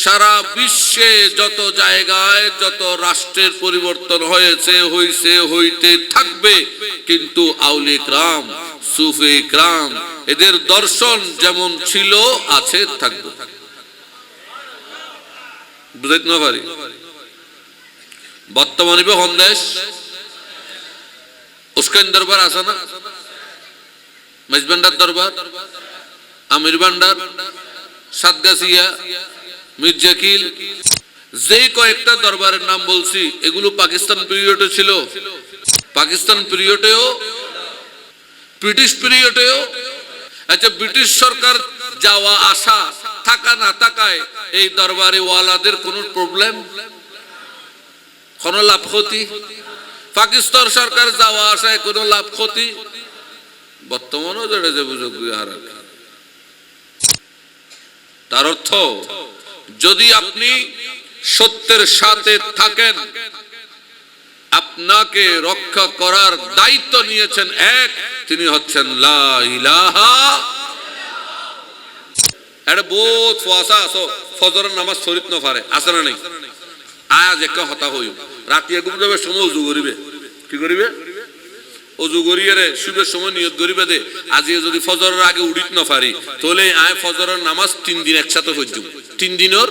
সারা বিশ্বে যত জায়গায় যত রাষ্ট্রের পরিবর্তন হয়েছে, হইছে, হইতে থাকবে, কিন্তু আউলিয়া কিরাম, সুফি কিরাম এদের দর্শন যেমন ছিল, আছে, থাকবে। বুঝাইতে না পারি? বর্তমানে হন দেশ উস্কান দরবার আছে না, মেজবান্ডার দরবার, আমির ভান্ডার, সাতগাছিয়া, মির্জাকিল, যে কয়েকটা দরবারের নাম বলছি এগুলো পাকিস্তান পিরিয়ডে ছিল, পাকিস্তান পিরিয়ডেও, ব্রিটিশ পিরিয়ডেও। আচ্ছা, ব্রিটিশ সরকার যাওয়া আসা থাকা না থাকায় এই দরবারে ওয়ালাদের কোনো প্রবলেম, কোনো লাভ ক্ষতি? পাকিস্তান সরকার যাওয়া আসায় কোনো লাভ ক্ষতি? বর্তমানেও যেটা যে বুঝুক আর তার অর্থ, যদি আপনি সত্যের সাথে থাকেন, আপনাকে রক্ষা করার দায়িত্ব নিয়েছেন এক, তিনি হচ্ছেন লা ইলাহা। এটা বহুত ফোয়াসা আছো, ফজরের নামাজ শরীফ ন পারে, আছে না নাই? আজ একটা হতা হই, রাতিয়া ঘুম যাবে সময় উজু করিবে, কি করিবে? অজু করিয়ে শুভের সময় নিয়ত করিবে দে, আজ যদি ফজরের আগে উড়িত না পারি, তাহলে আয় ফজরের নামাজ 3 দিন একসাথে হইজ, 3 দিনের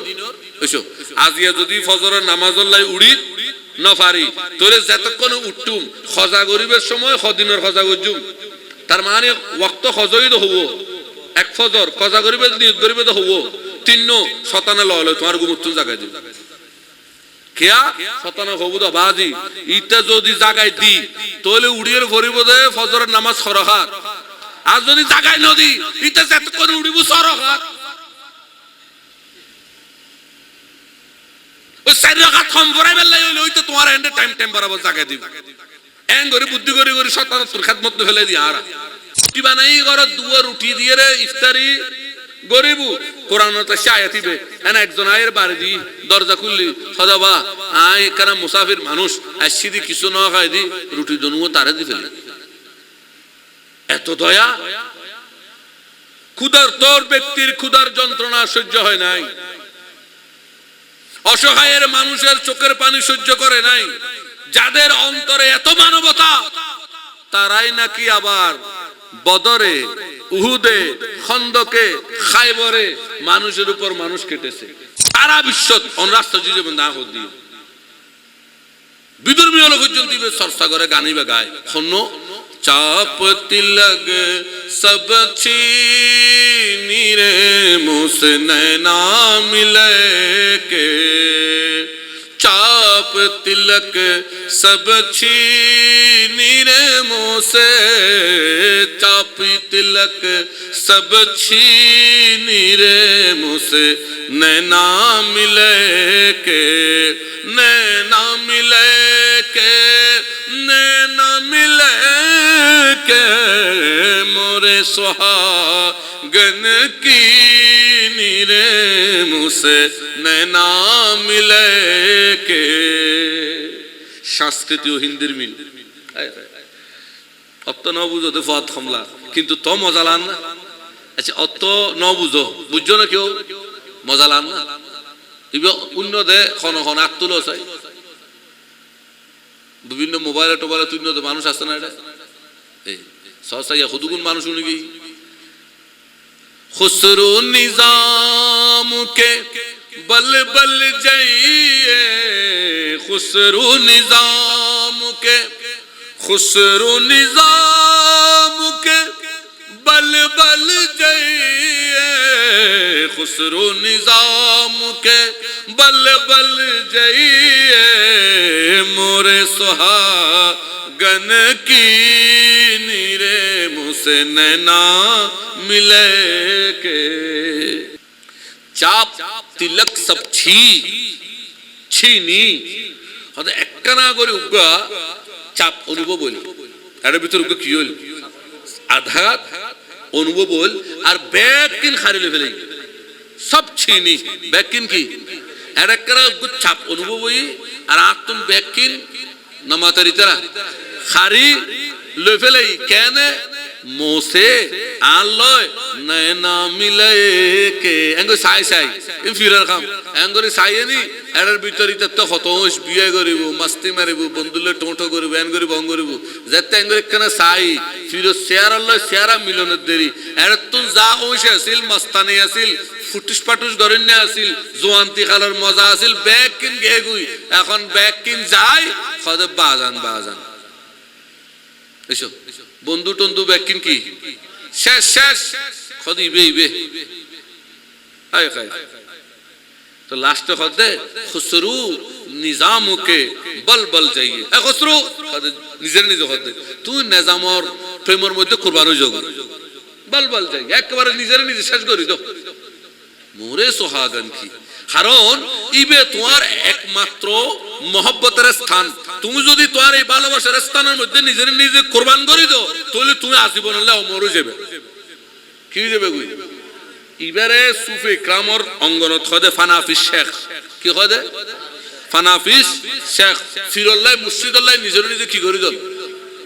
হইছো। আজ যদি ফজরের নামাজ উড়িত না পারি, তাহলে যতক্ষণ উঠতুম খজা গরিবের সময় সদিনের খজা করজুম, তার মানে ওয়াক্ত খজই তো হবো, এক ফজর খজা গরিবে নিয়ত করিবে তো হবো, 3 শতানে লয় তোমার গুমুত্তু জাগাই দিব। কেয়া শতানা হবু তো বাজি ইটা যদি জাগাই দি, তাহলে উড়িয়ে ভরিব দে ফজরের নামাজ সরহাত। আর যদি জাগাই নদী ইটা যতক্ষণ উড়িব সরহাত, ওই 4 রাকাত কম পড়াই বেলাই হইলে ওই তো তোমার এন্ডে টাইম বরাবর জাগাই দিব। এং করে বুদ্ধি করে শতানা তোর খেদমত ফেলে দি। আর কি বানাই ঘর দুয়ার উঠি দিয়ে রে ইফতারি গরিবু কোরআনতে আয়াত দিবে, এনা একজন আয়ের বাড়ি দি দরজা খুললি সদাবা আয় কানা মুসাফির মানুষ আসিদি কিছু না খাই দি রুটি দনুও তারে দি ফেলি। এত দয়া! ক্ষুধার তোর ব্যক্তির ক্ষুধার যন্ত্রণা সহ্য হয় নাই, অসহায়ের মানুষের চোখের পানি সহ্য করে নাই, যাদের অন্তরে এত মানবতা তারাই নাকি আবার বদরে, উহুদে, খন্দকে, খায়বরে মানুষের উপর মানুষ কেটেছে। সারা বিশ্ব অনরাস্ত জীবন না হত দিয়ে বিদুর্মী হলো পর্যন্ত চর্চা করে, গানিবে গায়। শোনো, চাপ তিলক সব ছিনি রে মুঝসে নैना मिले के, चाप तिलक सब छीनी रे मुझसे, चाप तिलक सब छीनी रे मुझसे नैना मिले के, नैना मिले के, नैना मिले के मोरे सुहागन की नीरे मुझसे नैना मिले के। সংস্কৃতি ও হিন্দির মিল অত ন বুঝো তো ফত হামলা, কিন্তু তো মজা লান না। আচ্ছা, অত ন বুঝো, বুঝছো না কেউ মজা লান না। অন্য দে খন খন আগ তুলো চাই বিভিন্ন মোবাইলে টোবাইলে তুই মানুষ আসছে না, এটা এই সহসাইয়া খুদুগুন মানুষ নাকি। খুসরো নিজাম কে বল বল যাইয়ে, খুসরো নিজাম কে, খুসরো নিজাম কে বল বল যাইয়ে, খুসরো নিজাম কে বল বল যাইয়ে মোরে सुहागन की नीरे मुझसे नैना मिले के, चाप तिलक सब छीनी হয়তো একটা না করে উগা চাপ অনুভব হইল, এর ভিতর উগা কি হইল আঘাত অনুভব হইল, আর ব্যাকিন খারিলে ফেলে সব ছিনি। ব্যাকিন কি এর একটা চাপ অনুভব হই, আর আত্ম ব্যাকিন নামাতারি তারা খারি লই ফেলাই। কেন মোসে আল্লয় নয়না মিলে কে এঙ্গো সাই সাই ফিরার খাম এঙ্গরি সাইয়েনি এর ভিতরিতে তো হতোষ বিয়ে করিব মাস্তি মারিব বন্ধুলে টোটো করিব এঙ্গরি বং করিব যেতে এঙ্গরি কেন সাই ফিরো শেয়ার আল্লয় শেয়ারা মিলনের দেরি এর তুন যা ওইসে আসিল মাস্তানি আসিল ফুটুস পাটুস গরিন না আসিল জোয়ান্তি খালার মজা আসিল ব্যাগ কিন গে গুই এখন ব্যাগ কিন যায় খদে বাজান বাজান এসো বন্ধু টন্ধু ব্যাগ কিন কি শেষ শেষ খদ ইবে ইবে আয় খায় তো লাস্টে খদে খুসরু নিজামকে বল বল যাইয়ে এ খুসরু খদে নিজের নিজে খদে তুই নিজামর প্রেমের মধ্যে কুরবান হয়ে যাবে বল বল যাই একবারে নিজের নিজে শেষ করি দাও মোরে সোহাগন কি কারণ ইবে তোমার একমাত্র মহব্বতের স্থান তুমি যদি তোমার এই ভালোবাসার স্থানের মধ্যে নিজের নিজে কুরবান করে দাও তাহলে তুমি আজীবন আল্লাহ মরে যাবে কি যাবে কই ইবারে সুফি ক্রামর অঙ্গনত খদে ফানাফিস শেখ কি খদে ফানাফিস শেখ ফিরুল্লাহ মুর্শিদুল্লাহ নিজের নিজে কি করে দাও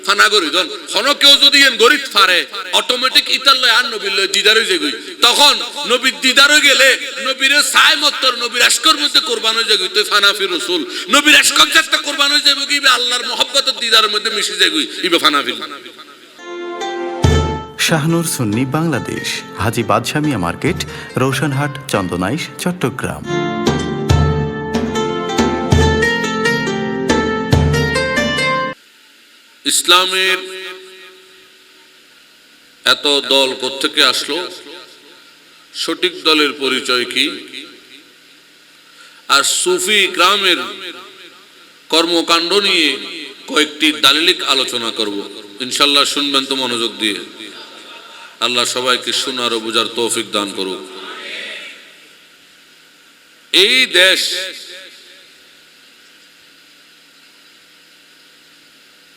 ফানা করি দন কোনো কেউ যদি গরিব পারে অটোমেটিক ইতাল্লাহ আর নবীর দিদার হয়ে যাবে তখন নবীর দিদার হয়ে গেলে নবীর সাই মত্তর নবীর আশকর মধ্যে কোরবান হয়ে যাবে তুই ফানাফি রসুল নবীর আশকর যাত্রা কোরবান হয়ে যাবে কি আল্লাহর মহব্বতের দিদারের মধ্যে মিশে যাবে ইবে ফানাফি শাহনুর সুন্নি বাংলাদেশ, হাজী বাদশাহ মিয়া মার্কেট, রোশনহাট, চন্দনাইশ, চট্টগ্রাম। ইসলামের এত দল কোত্থেকে আসলো, সঠিক দলের পরিচয় কি, আর সুফি গ্রামের কর্মকাণ্ড নিয়ে কয়েকটি দালিলিক আলোচনা করব ইনশাল্লাহ। শুনবেন তো মনোযোগ দিয়ে। আল্লাহ সবাইকে শোনার ও বুঝার তৌফিক দান করুক। এই দেশ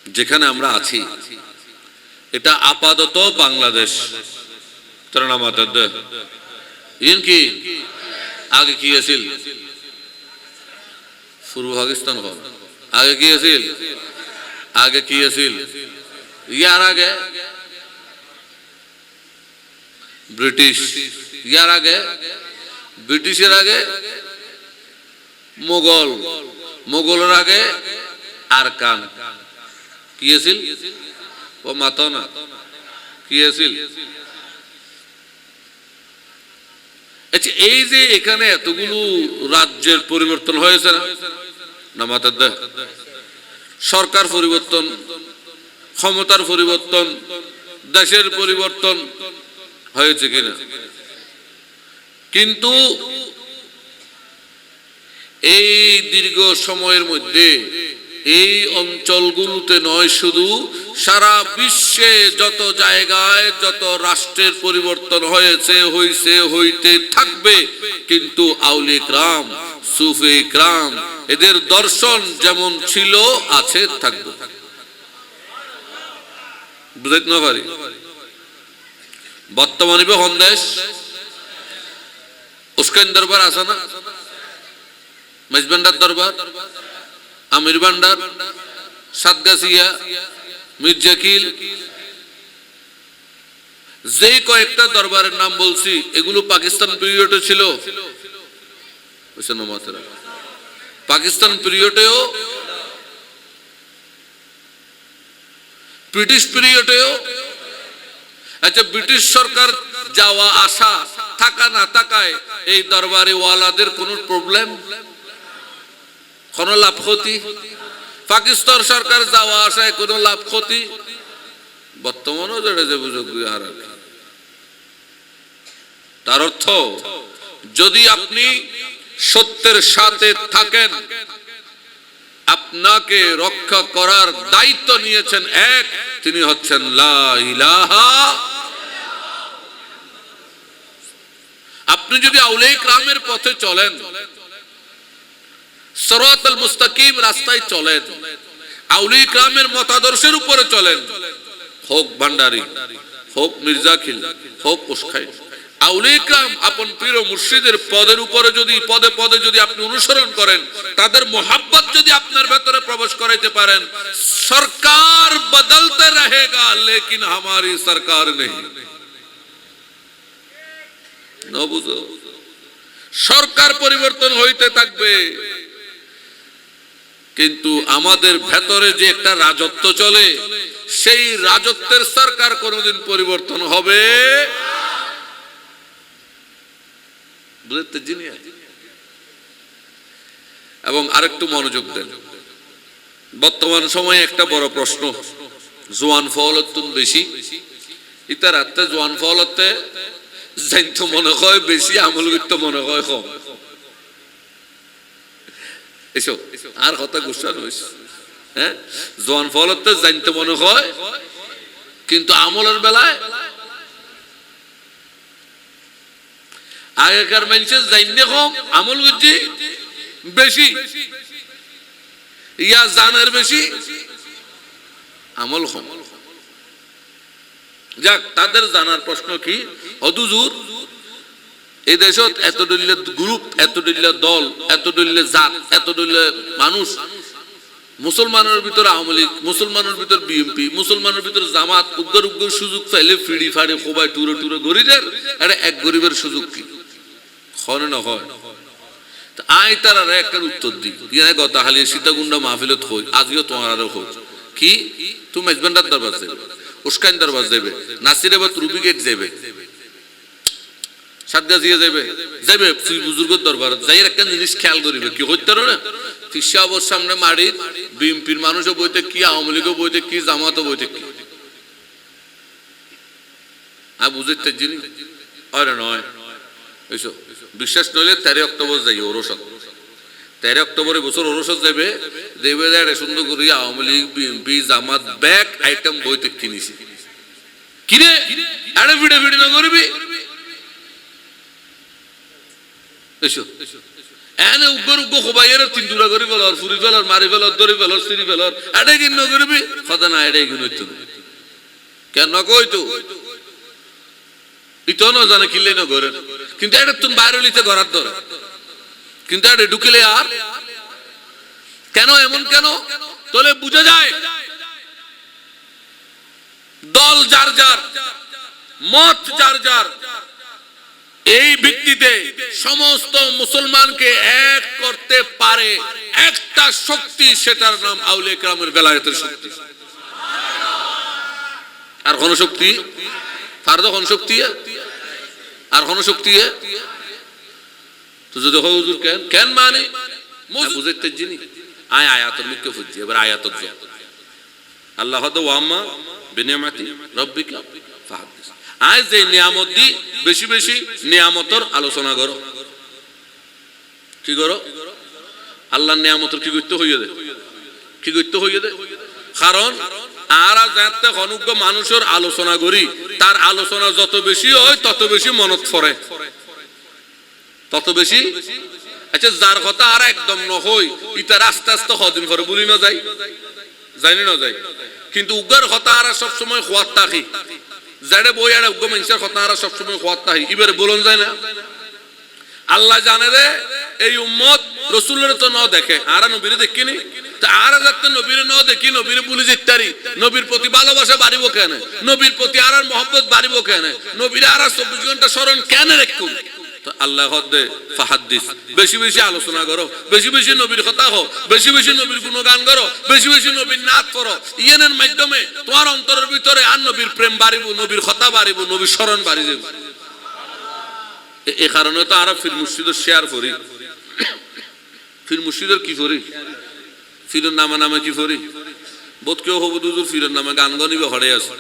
যেখানে আমরা আছি এটা আপাতত বাংলাদেশ। কি আগে কি আছিল? পূর্ব পাকিস্তান। আগে কি আছিল? আগে কি আছিল? ইয়ার আগে ব্রিটিশ, ইয়ার আগে ব্রিটিশের আগে মোগল, মোগলের আগে আরকান। কি আছিল? ও মাতো না, কি আছিল? আচ্ছা, এই যে এখানে এতগুলো রাজ্যের পরিবর্তন হয়েছে না মাতার দা, সরকার পরিবর্তন, ক্ষমতার পরিবর্তন, দেশের পরিবর্তন হয়েছে কিনা? কিন্তু এই দীর্ঘ সময়ের মধ্যে এই অঞ্চলগুলোতে নয়, শুধু সারা বিশ্বে যত জায়গায় যত রাষ্ট্রের পরিবর্তন হয়েছে, হইছে, হইতে থাকবে, কিন্তু আউলি ইকরাম, সুফি ইকরাম এদের দর্শন যেমন ছিল, আছে, থাকবে। বুঝাইতে না পারি? বর্তমানে দেশ উস্কান দরবার আছে না, মেজবান্ডার দরবার, আমির ভান্ডার, সাতগাছিয়া, মির্জাকিল, যে কয়েকটা দরবারের নাম বলছি এগুলো পাকিস্তান পিরিয়ডে ছিল। পাকিস্তান পিরিয়ডেও, ব্রিটিশ পিরিয়ডেও। আচ্ছা, ব্রিটিশ সরকার যাওয়া আসা, থাকা না থাকায় এই দরবারে ওয়ালাদের কোন প্রবলেম, কোন লাভ ক্ষতি? পাকিস্তান সরকার যাওয়া আসায় কোন লাভ ক্ষতি? বর্তমানও যেটা যে বুঝুক আর। তার অর্থ, যদি আপনি সত্যের সাথে থাকেন, আপনাকে রক্ষা করার দায়িত্ব নিয়েছেন এক, তিনি হচ্ছেন লা ইলাহা। আপনি যদি আউলে ইকরামের পথে চলেন, সিরাতাল মুস্তাকিম রাস্তায় চলেন, আউলে ইকরামের মতাদর্শের উপরে চলেন, হোক ভান্ডারী, হোক মির্জাকিল, হোক উস্কাই, আউলিয়া ইকরাম আপন পীর ও মুর্শিদের পদের উপরে যদি পদে পদে যদি আপনি অনুসরণ করেন, তাদের মোহাব্বত যদি আপনার ভেতরে প্রবেশ করাইতে পারেন, সরকার বদলতে रहेगा लेकिन हमारी सरकार नहीं। না বুঝো, সরকার পরিবর্তন হইতে থাকবে, কিন্তু আমাদের ভেতরে যে একটা রাজত্ব চলে, সেই রাজত্বের সরকার কোনদিন পরিবর্তন হবে বুঝতে জিনি। এবং আরেকটু মনোযোগ দেন, বর্তমান সময়ে একটা বড় প্রশ্ন, জোয়ান ফওয়ালতুন বেশি, ইতার আত্মা জোয়ান ফওয়ালতে জানতো মনে হয় বেশি, আমল করতে মনে হয় কম। এসো আর কথা গুছানো হয়েছে, হ্যাঁ, জোয়ান ফওয়ালতে জানতে মনে হয়, কিন্তু আমলের বেলায় আগেকার মানুষের জানতে কম, আমল করছি বেশি, ইয়া জানার বেশি, আমল কম। যাক, তাদের জানার প্রশ্ন কি, হুজুর এই দেশত এত দলীয় গ্রুপ, এত দলীয় দল, এত দলীয় জাত, এত দলীয় মানুষ, মুসলমানের ভিতরে আওয়ামী লীগ, মুসলমানের ভিতরে বিএনপি, মুসলমানের ভিতরে জামাত, উগ্র উগ্র সুযোগ পাইলে ফিড়ি ফাড়ি খোবাই টুরে টুরে গরিবের, আরে এক গরিবের সুযোগ কি হয় না হয়? আই তারা একটা উত্তর দিই, কথা হালিয়ে সীতাকুণ্ডা মাহফিলত হই, আজকেও তোমার আরো হোক কি, তুমি মেজবান্ডার দরবার যাবে, উস্কান দরবার যাবে, নাসিরাবাদ রুবি গেট যাবে, সাতগাছিয়া যাবে, যাবে বুজুর্গের দরবার যাই, একটা জিনিস খেয়াল করিবে কি হইতে না, ফিসাবর সামনে মারির বিএনপির মানুষও বইতে কি, আওয়ামী লীগও বইতে কি, জামাতও বইতে কি, আর বুঝতে জিনিস হয় না নয়। এইসব বিশ্বাস নইলে 13 অক্টোবর যাই ওরসদ, 13 অক্টোবর বছর ওরসদ যাবে, দেবে সুন্দর করি আওয়ামী লীগ বিএনপি জামাত ব্যাক আইটেম বইতে কিনেছি, কিনে আরে ভিড়ে ভিড়ে না করবি এসো এনে উগ্র উগ্র খোবাইয়ের তিন দুরা করে ফেলার, ফুরি ফেলার, মারি ফেলার, দড়ি ফেলার, সিঁড়ি ফেলার, এটাই কিন না করবি কথা না, এটাই কিন হইতো কেন কইতো ইতো না জানে কিনলে না করে, কিন্তু এটা তুমি বাইরে লিতে ঘরার ধরে, কিন্তু এটা ঢুকিলে আর কেন এমন কেন, তাহলে বুঝা যায় দল যার যার, মত যার যার, এই ভিত্তিতে সমস্ত মুসলমানকে এক করতে পারে একটা শক্তি, সেটার নাম আউলিয়া ইকরামের বেলায়েতের শক্তি। আর কোন শক্তি ফারদ, কোন শক্তি আর কোন শক্তি তো যদি হুজুর কেন কেন মানে বুঝাইতে জিনি আয় আয়াতের মুখ্য ফুজি, এবার আয়াতের জব আল্লাহ তো ওয়াম্মা বিনিয়ামাতি রাব্বিকা ফাহাদিস, আজ যে নিয়ামত দি বেশি বেশি নিয়ামতের আলোচনা করো, কি করো, আল্লাহর নিয়ামতের কি করতে হইয়ে দে, কি করতে হইয়ে দে, কারণ আরা যাতে অনুজ্ঞ মানুষের আলোচনা করি, তার আলোচনা যত বেশি হয় তত বেশি মনত পড়ে, তত বেশি। আচ্ছা, যার কথা আর একদম নহই, ইতার আস্তে আস্তে হদিন পরে বলি না যাই, জানি না যাই, কিন্তু উগ্র কথা আর সবসময় খোয়াত থাকি, যারা বই আর উগ্র মানুষের কথা আর সবসময় খোয়াত থাকি, এবারে বলুন যায় না, আল্লাহ জানে রে এই উম্মত রসুলের তো ন দেখে, আর নবীরে দেখিনি, আর যাতে নবীরে ন দেখি, নবীরে বলি যেতারি, নবীর প্রতি ভালোবাসা বাড়িব কেন, নবীর প্রতি আর মহব্বত বাড়িব কেন, নবীরে আর 24 ঘন্টা স্মরণ কেন রাখুন, তো আল্লাহ হদে ফাহাদিস, বেশি বেশি আলোচনা করো, বেশি বেশি নবীর কথা হো, বেশি বেশি নবীর গুণগান করো, বেশি বেশি নবীর নাচ করো, ইয়ানের মাধ্যমে তোমার অন্তরের ভিতরে আর নবীর প্রেম বাড়িব, নবীর কথা বাড়িব, নবীর স্মরণ বাড়ি যাবে। এই কারণে তো আরো ফির মুর্শিদের শেয়ার করি, ফির মুর্শিদের কি করি, ফিরের নামে নামে কি করি, বোধ কেউ হবো দুজুর ফিরের নামে গান গনিবে হরে আছে,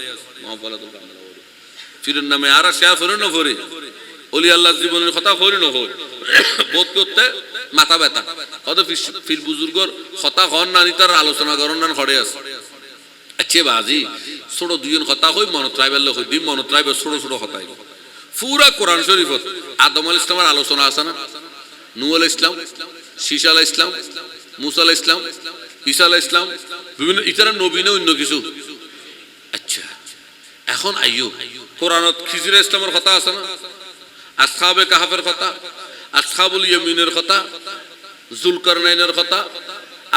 ফিরের নামে আর শেয়ার করে না করি, অলি আল্লাহ জীবনের কথা করি না হোক, বোধ করতে মাথা ব্যথা, কত ফির বুজুর্গর কথা হন না, তার আলোচনা করেন না হরে আছে। আচ্ছা বাজি ছোট দুজন কথা হই মনত রাইবার হই দিন, মনত রাইবার ছোট ছোট কথাই পুরা কোরআন শরীফত আদম আলাইহিস সালামের আলোচনা আছে না, নূহ আলাইহিস সালাম, শীশ আলাইহিস সালাম, মুসা আলাইহিস সালাম, ঈসা আলাইহিস সালাম, বিভিন্ন ইতারা নবী না অন্য কিছু। আচ্ছা এখন আইয়ো কোরআনত খিজির ইসলামের কথা আছে না, আসহাবে কাহাফের কথা, আসহাবুল ইয়ামিনের কথা, জুলকারনাইনের কথা,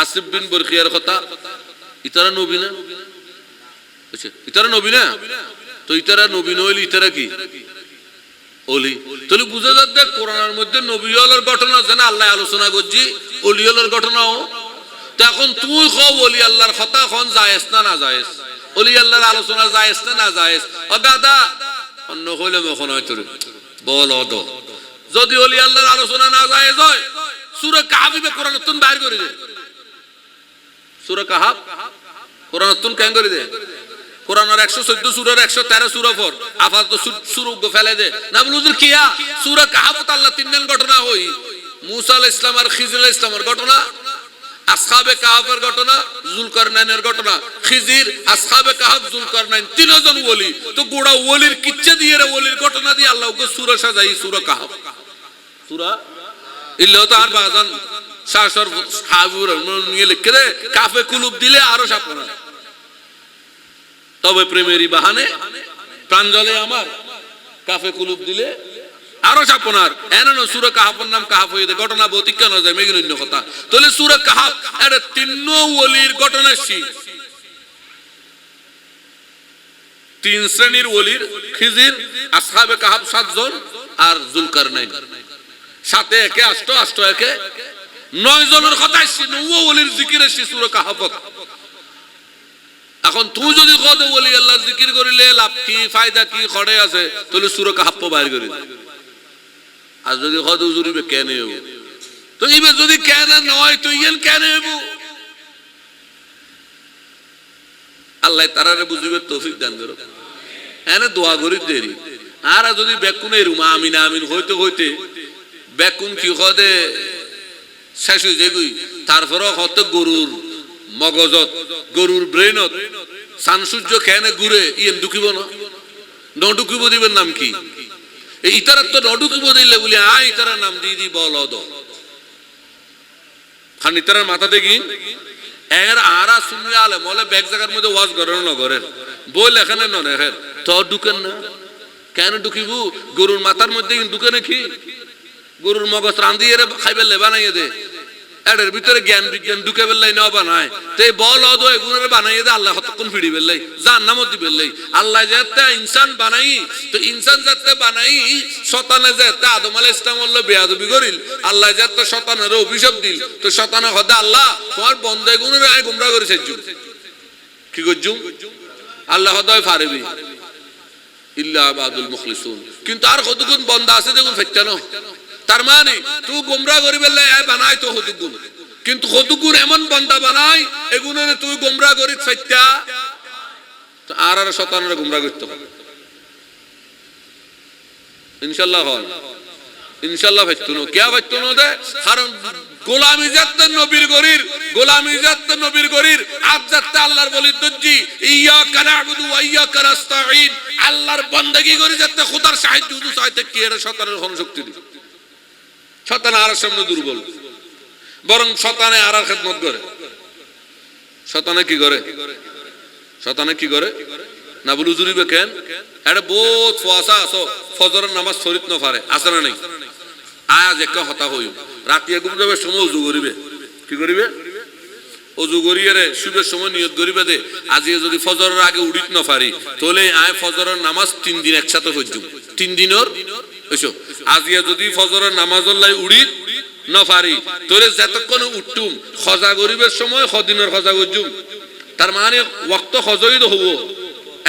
আসিফ বিন বরখিয়ার কথা। ইতারা নবী না? আচ্ছা, ইতারা নবী না? তো ইতারা নবী নইলে ইতারা কি অলি? তাহলে বুঝা যাচ্ছে কোরআনের মধ্যে নবী হলের ঘটনা যেন আল্লাহ আলোচনা করছি, অলি হলের ঘটনাও। তো এখন তুই কও অলি আল্লাহর কথা এখন জায়েজ না না জায়েজ? অলি আল্লাহর আলোচনা জায়েজ না না জায়েজ? ও দাদা অন্য হইলে মখন হয় তোর বল অদ। যদি অলি আল্লাহর আলোচনা না জায়েজ হয়, সূরা কাহাফে কোরআনতুন বাইর করে দে। সূরা কাহাফ কোরআনতুন কেন করে দে? কোরআনের 114 সূরার 113 সূরা পর আফাত তো শুরু ফেলে দে না বলুজুর কিয়া সূরা কাহাফ আল্লাহ তিনজন ঘটনা হই, মূসা আলাইহিস সালাম আর খিজির আলাইহিস সালামের ঘটনা, আসহাবে কাহাফের ঘটনা, জুলকারনাইনের ঘটনা। খিজির, আসহাবে কাহাফ, জুলকারনাইন তিনজন ওলি। তো গোড়া ওলির কিচ্ছা দিয়ে রে ওলির ঘটনা দিয়ে আল্লাহ ওকে সূরা সাজাই সূরা কাহাফ। সূরা ইল্লাহ তো আর বাজান শাসর হাবুর নিয়ে লিখে দে কাফে কুলুব দিলে আরো সাপনা। তবে প্রেমেরই বাহানে প্রাণ জ্বলে আমার, কাফে কুলুব দিলে আরো সাপনার। এন সূরা কাহাফের নাম কাহাফ হয়ে দে ঘটনা ভৌতিক কেন যায় মেঘিন অন্য কথা। তাহলে সূরা কাহাফ এটা তিন ওলির ঘটনা। তিন শ্রেণীর ওলির, খিজির, আসহাবে কাহাফ 7 জন আর জুলকারনাইন সাথে একে 8 8 একে 9 জনের কথা আসছে। 9 ওলির জিকির আসছে সূরা কাহাফত। এখন তুই যদি কদে ওলি আল্লাহ জিকির করিলে লাভ কি, ফায়দা কি, খড়ে আছে, তাহলে সূরা কাহাফ বাইর করি। আর যদি কদে জুরিবে কেন হইব, তো ইবে যদি কেন নয় তো ইয়েন কেন হইব? আল্লাহ তারারে বুঝিবে তৌফিক দান করো। এনে দোয়া করি দেরি। আর যদি বেকুনে রুমা আমিন আমিন হইতে হইতে বেকুন কি কদে শেষ হয়ে যাবি, তারপরে হয়তো গরুর মগজত, গরুর ব্রেনত সান সূর্য খেয়ে ঘুরে ইয়েন ঢুকিব না? নডুকিব দিবেন নাম কি? এই ইতারার তো নডুকিব দিলে বলি ইতারার নাম দিয়ে দি বল অদ খান। ইতারার মাথাতে কি এর আরা শুনলে আলে বলে ব্যাগ জায়গার মধ্যে ওয়াজ করেন না করেন বল এখানে ন রেখেন তো ঢুকেন না কেন? ঢুকিব গরুর মাথার মধ্যে ঢুকে নাকি? গরুর মগজ রান্ধিয়ে খাইবে লে বানাইয়ে দে, এর ভিতরে জ্ঞান বিজ্ঞান ঢুকে বেললাই না বানায়। তো এই বল অদ এগুলোরে বানাইয়ে দে আল্লাহ কতক্ষণ ফিরি বেললাই জাহান্নামত দি বেললাই। আল্লাহ যাতে ইনসান বানাই, তো ইনসান যাতে বানাই শতানে যাতে আদম আলাইহিস সালাম হলো বেয়াদবি করিল, আল্লাহ যাতে শতানের অভিশাপ দিল। তো শতানে হদা আল্লাহ তোমার বন্দায় গুণরে আই গুমরা করে সেজু কি করজুম আল্লাহ হদায় ফারবি ইল্লা ইবাদুল মুখলিসুন। কিন্তু আর কতক্ষণ বন্দা আছে দেখুন ফেটানো। তার মানে তুই গোমরা করিবে বানাই তো হতুগুন, কিন্তু হতুগুন এমন বন্দা বানাই এগুনে তুই গোমরা করি ফেটা আর আর শতানের গোমরা করতে হবে ইনশাআল্লাহ। হল ইনশাআল্লাহ ফেটতুনো কিয়া ফেটতুনো দে কারণ গোলামি যাতে নবীর গরির, গোলামি যাতে নবীর গরির, আজ যাতে আল্লাহর বলির দজ্জি ইয়াকা না'বুদু ওয়া ইয়াকা নাস্তাঈন। আল্লাহর বান্দাগি করি যাতে খোদার সাহায্য চাইতে কি এর শতানের কোন শক্তি নেই। শতান আর সামনে দুর্বল, বরং শতানে আর খেদমত করে। শতানে কি করে? শতানে কি করে না বলু জুরিবে কেন? এটা বহুত ফুয়াশা আছো ফজরের নামাজ শরীত ন পারে আছে না নাই? আজ একটা হতা হই রাতিয়া ঘুম যাবে সময় উজু করিবে। কি করিবে? অজু করিয়ে শুভের সময় নিয়ত করিবে দে আজ যদি ফজরের আগে উড়িত না পারি তাহলে আয় ফজরের নামাজ 3 দিন একসাথে হইজুম। 3 দিনের এসো আজিয়া যদি ফজরের নামাজ লাই উড়িত না পারি তাহলে যতক্ষণ উঠতুম খজা গরিবের সময় খদিনের খজা করজুম। তার মানে ওয়াক্ত খজই তো হবো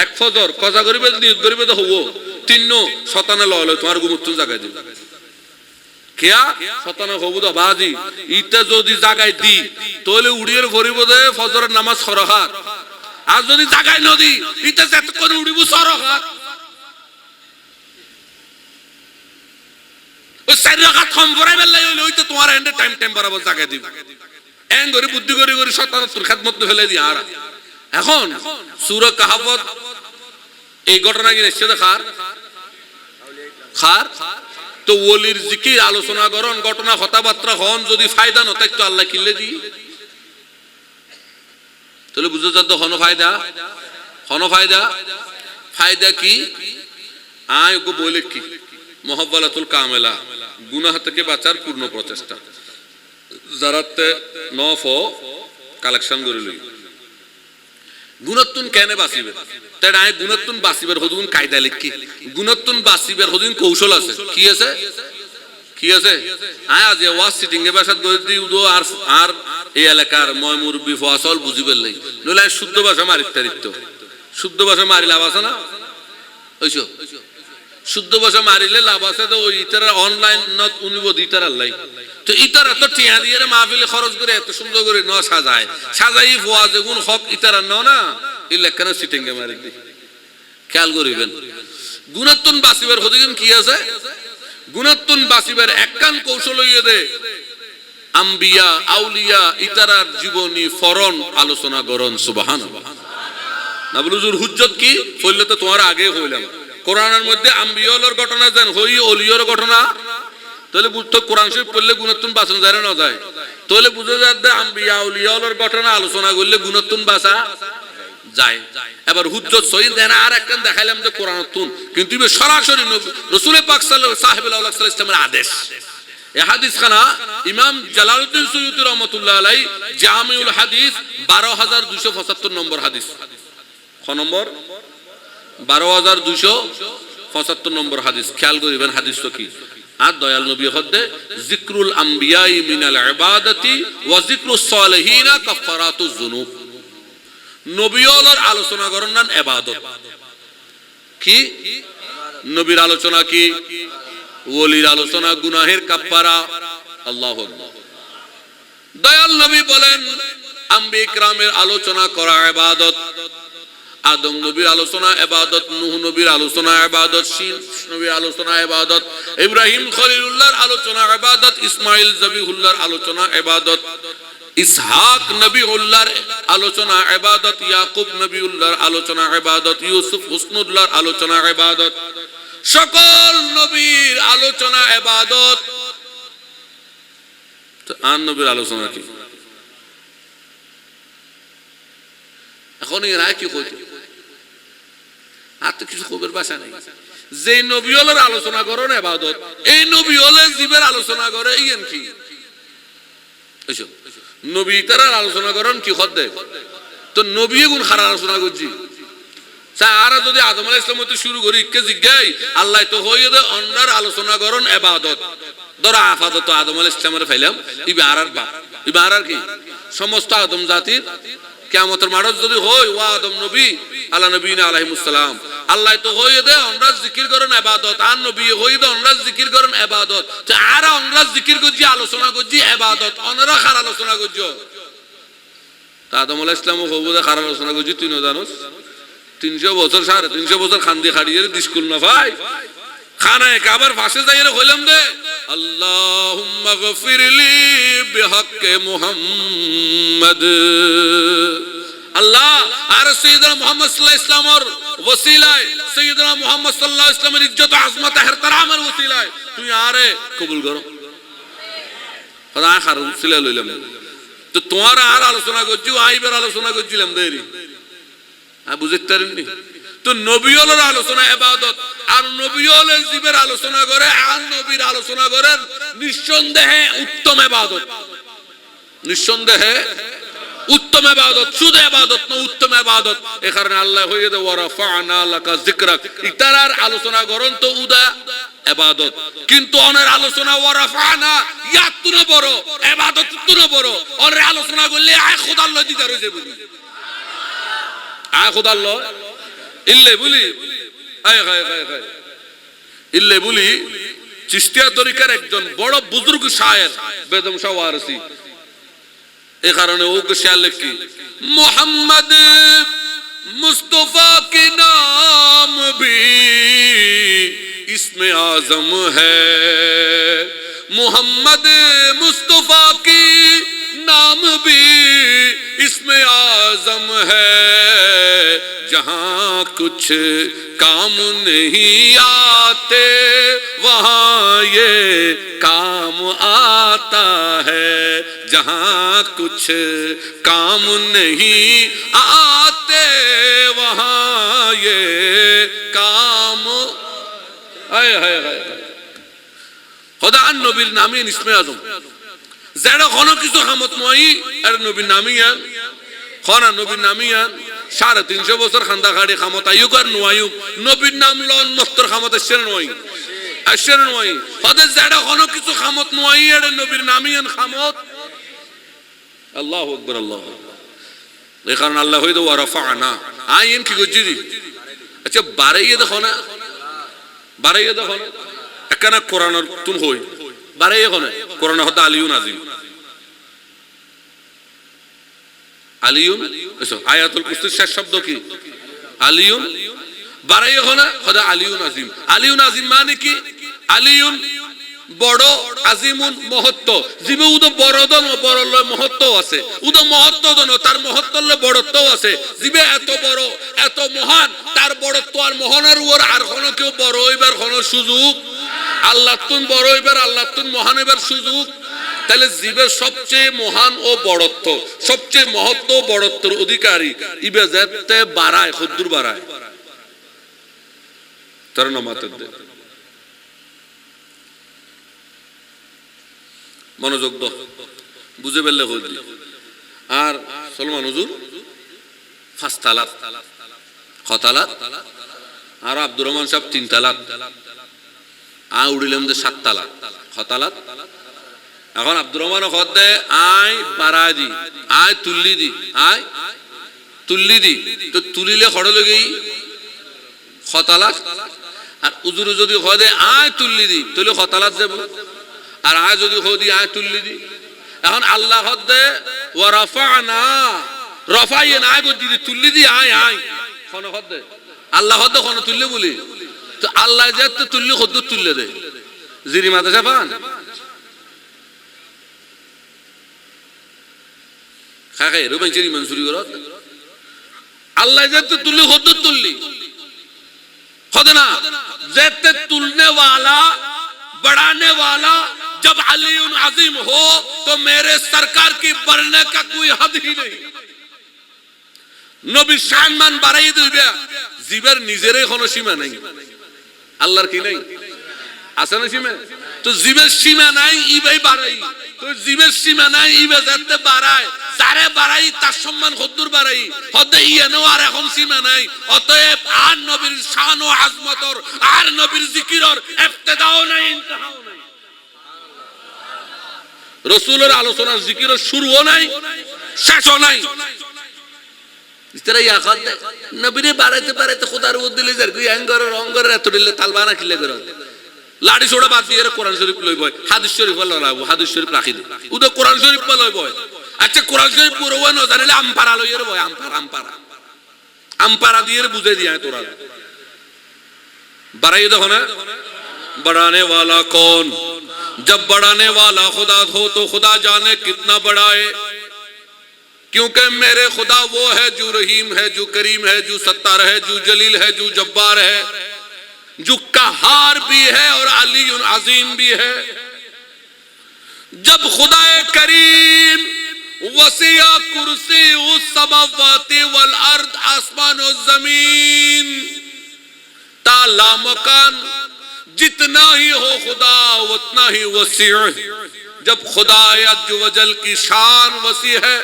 এক ফজর খজা গরিবে নিয়ত করিবে তো হবো 3 শতানে লয় তোমার গুমুত্তুন জায়গায় দিব কিয়া শতানে হবো তো বাজি ইটা যদি জায়গায় দি তাহলে উড়িয়ে ভরিব দে ফজরের নামাজ সরহাত। আর যদি জায়গায় নদী ইটা যতক্ষণ উড়িব সরহাত। ওই 4 রাকাত কম পড়াই বেলাই হইলে ওই তো তোমার এন্ডে টাইম টাইম বরাবর জায়গায় দিব এন করে বুদ্ধি করে করে শতানে তোর খেদমত ফেলে দি। আর এখন সূরা কাহাফত এই ঘটনা কি নিশ্চয় খার খার তো ওলির জিকির আলোচনা করন ঘটনা কথাবার্তা হন যদি ফায়দা না থাকতো আল্লাহ কিনলে দি তাহলে বুঝতে চান তো হন ফায়দা ফায়দা কি আয় ওকে বলে কি মহব্বালাতুল কামেলা, গুনাহ থেকে বাঁচার পূর্ণ প্রচেষ্টা। যারাতে নফ কালেকশন করে লই গুণত্তুন কেনে বাঁচিবে, তাই আয় গুণত্তুন বাঁচিবার হদুন কায়দা লিখি, গুণত্তুন বাঁচিবার হদুন কৌশল আছে। কি আছে? কি আছে? আয় আজ ওয়াজ সিটিং এ বাসাত গই দি উদো আর এই এলাকার ময় মুরব্বি ফসল বুঝিবেল নাই, নইলে শুদ্ধ ভাষা মারিত তারিত। শুদ্ধ ভাষা মারি লাভ আছে না? ওইসো শুদ্ধ ভাষা মারিলে লাভ আছে। তো ওই ইতারা অনলাইন নত উনিবদ ইতার আল্লাহ তো ইতারা তো টিয়া দিয়ে মাহফিলে খরচ করে এত সুন্দর করে ন সাজায়, সাজাই ফোয়া যেগুন হক ইতারা ন না এই লেখানো সিটিং এ মারি দি। খেয়াল করিবেন গুণাত্তন বাঁচিবার হদিন কি আছে? গুণাত্তন বাঁচিবার একখান কৌশল হইয়ে দে আম্বিয়া আউলিয়া ইতারার জীবনী ফরন আলোচনা করন। সুবহানাল্লাহ। না বলুজুর হুজ্জত কি ফইলে তো তোমার আগে হইলাম। কোরআনের মধ্যে আম্বিয়ার ঘটনা দেন হই ওলিয়র ঘটনা, তাহলে বুঝতো কোরআন শরীফ পড়লে গুণাত্তন বাঁচন যায় না যায়, তাহলে বুঝে যাচ্ছে আম্বিয়া আউলিয়ার ঘটনা আলোচনা করলে গুণাত্তন বাঁচা যায়। এবার হুজ্জত সহিহ দেন আর একখান দেখাইলাম যে কোরআনতুন, কিন্তু সরাসরি রাসূল পাক সাহেবুল্লাহ সাল্লাল্লাহু আলাইহি ওয়াসাল্লামের আদেশ। এই হাদিস খানা ইমাম জালালউদ্দিন সুয়ুতী রাহমাতুল্লাহ আলাইহি জামিউল হাদিস 12275 নম্বর হাদিস। ক নম্বর? 12275 নম্বর হাদিস। খেয়াল করিবেন হাদিস তো কি। আর দয়াল নবী হদ্দে যিকরুল আম্বিয়াই মিনাল ইবাদাতি ওয়া যিকরুস সালিহিনা কাফারাতুজ যুনুব। নবীওয়ালার আলোচনা করেন না ইবাদত। কি নবীর আলোচনা? কি ওলির আলোচনা গুনাহের কাফারা। আল্লাহু আকবার। দয়াল নবী বলেন আম্বিয়া কিরামের আলোচনা করা ইবাদত। আদম নবীর আলোচনা ইবাদত, নূহ নবীর আলোচনা ইবাদত, শীন নবীর আলোচনা ইবাদত, ইব্রাহিম খলিলুল্লাহর আলোচনা ইবাদত, ইসমাইল জবিহুল্লাহর আলোচনা ইবাদত, ইসহাক নবীউল্লাহর আলোচনা ইবাদত, ইয়াকুব নবীউল্লাহর আলোচনা ইবাদত, ইউসুফ হুসনুল্লাহর আলোচনা ইবাদত। সকল নবীর আলোচনা ইবাদত। তো আন নবীর আলোচনা কি? এখন এরা কি কইতো? আর তো কিছু খবর বাসা নাই। যে নবীওয়ালার আলোচনা করেন ইবাদত, এই নবীওয়ালার জীবের আলোচনা করে ইয়েন কি? এইসব নবী তারা আলোচনা করেন কি হদ্দে? তো নবী গুণ খারা আলোচনা করছি। সারা যদি আদম আলাইহিস সালাম হতে শুরু করি কে জিজ্ঞাই আল্লাহ তো হইয়ে দে অন্যার আলোচনা করেন ইবাদত। ধরা আপাতত আদম আলাইহিস সালামের ফাইলাম ইবার আর বাপ ইবার আর কি সমস্ত আদম জাতির কিয়ামতের মাঠে যদি হয় ওয়া আদম নবী আলা নবীনা আলাইহিস সালাম আল্লাহ তো হইয়ে দে আমরা জিকির করেন ইবাদত, আর নবী হইয়ে দে আমরা জিকির করেন ইবাদত। তো আর আমরা জিকির করছি আলোচনা করছি ইবাদত, অন্যরা খারাপ আলোচনা করছো। তা আদম আলাইহিস সালাম হবুদে খারাপ আলোচনা করছি তুই না জানোস? 300 বছর 350 বছর খান্দি খাড়িয়ে স্কুল না ভাই খানায় কাবার ফাঁসে যাইয়ে হইলাম দে আল্লাহুম্মা গফিরলি বিহাক্কে মুহাম্মদ। আল্লাহ আর সাইয়্যিদনা মুহাম্মদ সাল্লাল্লাহু আলাইহি ওয়াসাল্লামের ওসিলায় সাইয়্যিদনা মুহাম্মদ সাল্লাল্লাহু আলাইহি ওয়াসাল্লামের ইজ্জত আজমত ইহতিরামের ওসিলায় তুই আরে কবুল করো। খোদা খার ওসিলা লইলাম তো তোমার আর আলোচনা করছি আইবার আলোচনা করছিলাম দেরি বুঝতে পারেননি। তো নবীওয়ালার আলোচনা ইবাদত, আর নবীওয়ালার জীবের আলোচনা করে আর নবীর আলোচনা করেন নিঃসন্দেহে উত্তম ইবাদত। নিঃসন্দেহে উত্তম ইবাদত, শুধু ইবাদত না উত্তম ইবাদত। এই কারণে আল্লাহ হইয়ে দে ওয়া রাফা'না লাকা যিকরাক। ইতারার আলোচনা করেন তো উদা ইবাদত, কিন্তু অনের আলোচনা ওয়া রাফা'না ইয়াতুনা বড় ইবাদত তুনা বড়। অনের আলোচনা করলে আয় খোদার লয় দিদার হয়ে যাবে। আয় খোদার লয় ইল্লে বলি আয় খায় খায় খায় ইল্লে বলি চিশতিয়া তরিকার একজন বড় বুজুর্গ শায়ের বেদম শাহ ওয়ারসি। এই কারণে ওকে শেয়ার লিখি মোহাম্মদ মুস্তফা के नाम भी इसमें आजम है, मोहम्मद मुस्तफा की नाम भी इसमें आजम है, जहां कुछ काम नहीं आते वहां ये काम आता है, जहां कुछ काम नहीं आते वहां ये काम। हाय हाय हाय খোদা আর নবীর নামে ইসমে আজম যেটা কোনো কিছু হামত নয় আর নবীর নামই আন খনা নবীর নামই আন 350 বছর খান্দা খাড়ি খামত আয়ুক আর নোয়ায়ুক নবীর নাম লন নস্তর খামত আসছে নয় আসছে নয় ওদের যেটা কোনো কিছু খামত নয় আর নবীর নামই আন খামত আল্লাহু আকবার আল্লাহু আকবার এই কারণে আল্লাহ হইতো ওয়া রাফা'না আইন কি গজি আচ্ছা বাড়াইয়ে দেখো না একখানা কোরআনের তুন হই বাড়াইয়ে দেখো না কোরআন হতে আলিউন আজিম আলিউন এসো আয়াতুল কুরসির শেষ শব্দ কি আলিউন বাড়াইয়ে দেখো না হতে আলিউন আজিম মানে কি আলিউন বড় আজিমুন মহত্ব জিবে উদ বড়দন বড়লয় মহত্ব আছে উদ মহত্ব দন তার মহত্বলে বড়ত্ব আছে জিবে এত বড় এত মহান তার বড়ত্ব আর মহানের উপর আর কোনো কেউ বড় হইবার কোনো সুযোগ আল্লাহ তুন বড় হইবার আল্লাহ তুন মহান হইবার সুযোগ তাহলে জিবের সবচেয়ে মহান ও বড়ত্ব সবচেয়ে মহত্ব বড়ত্বের অধিকারী ইবে যেতে বাড়ায় খুদ্দুর বাড়ায় তার নামাতে মনোযোগ দাও বুঝে ফেললে হইল আর সলমান হুজুর ফার্স্ট তালাক খতালাক আর আব্দুর রহমান সাহেব 3 তালাক উড়িলাম যে 7 তালাক খতালাক এখন আব্দুর রহমান খদে আয় বাড়া দি আয় তুল্লি দি তো তুলিলে খড় লগেই খতালাক আর উজুর যদি খদে আয় তুল্লি দি তাহলে খতালাক যাব আর আয় যদি হদি আয় তুল্লি দি এখন আল্লাহ হদে ওয়া রাফা'না রাফাইয়ে না গদি দি তুল্লি দি আয় কোন হদে আল্লাহ হদে কোন তুল্লি বলি তো আল্লাহ যেতে তুল্লি হদ তুল্লে দে জিরি মাদ্রাসা পান খাকে রুবেন জিরি মনসুরি করত আল্লাহ যেতে তুল্লি হদ তুল্লি হদে না যেতে তুলনে वाला बढ़ाने वाला जब अलीउन अजीम हो तो मेरे सरकार की बढ़ने का कोई हद ही नहीं नबी शानमान বাড়াই দিবে জীবের নিজেরই কোনো সীমা নাই আল্লাহর কি নাই আছে না সীমা তো জীবের সীমা নাই ইবাই বাড়াই তো জীবের সীমা নাই ইবে যেতে বাড়ায় যারে বাড়াই তার সম্মান কদ্দুর বাড়াই হতে ইয়েনো আর এখন সীমা নাই অতএব আর নবীর শান ও আজমতর আর নবীর জিকিরর ইবতিদাও নাই ইনতাহাও নাই রাসূলের আলোচনার জিকিরের শুরুও নাই শেষও নাই ইস্তারাই আখাদ নবীরে বাড়াইতে খোদার উদ দিলে যার কি অঙ্গর এত দিলে তালবানা কিলে করে লাড়ি ছোড়া বাদ দিয়ে কোরআন শরীফ লইব হাদিস শরীফ লইব হাদিস শরীফ রাখি দে উদে কোরআন শরীফ লইব আচ্ছা কোরআন শরীফ পুরো না জানিলে আমপারা লইয়ের বয় আমপারা দিয়ে বুঝে দিয়া তোরা বাড়াই দেখো না बढ़ाने वाला कौन जब बढ़ाने वाला खुदा हो तो खुदा जाने कितना बढ़ाए क्योंकि मेरे खुदा वो है जो रहीम है जो करीम है जो सत्तार है जो जलील है जो जब्बार है जो कहार भी है और अलीउन अजीम भी है जब खुदाए करीम वसिया कुर्सी उस समावाति वल अर्द आसमान और जमीन ताला मकान जितना ही हो खुदा उतना ही वसी है जब खुदा अज़्ज़ व जल की शान वसी है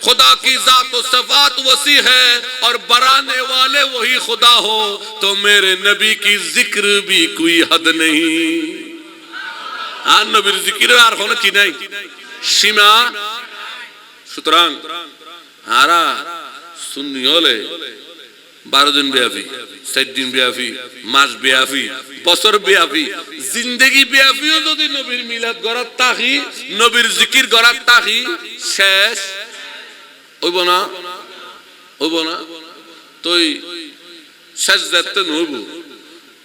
खुदा की जात व सिफात वसी है और बढ़ाने वाले वही खुदा हो तो मेरे नबी की जिक्र भी कोई हद नहीं আর নবীর জিকিরের আর কোনো কি নাই সীমা সুতরাং আরা সুন্নি হলে 12 দিন ব্যাপী 7 দিন ব্যাপী মাস ব্যাপী বছর ব্যাপী জিন্দেগি ব্যাপীও যদি নবীর মিলাদ গরাত তাহি নবীর জিকির গরাত তাহি শেষ হইব না তুই শেষ দেখতে নইব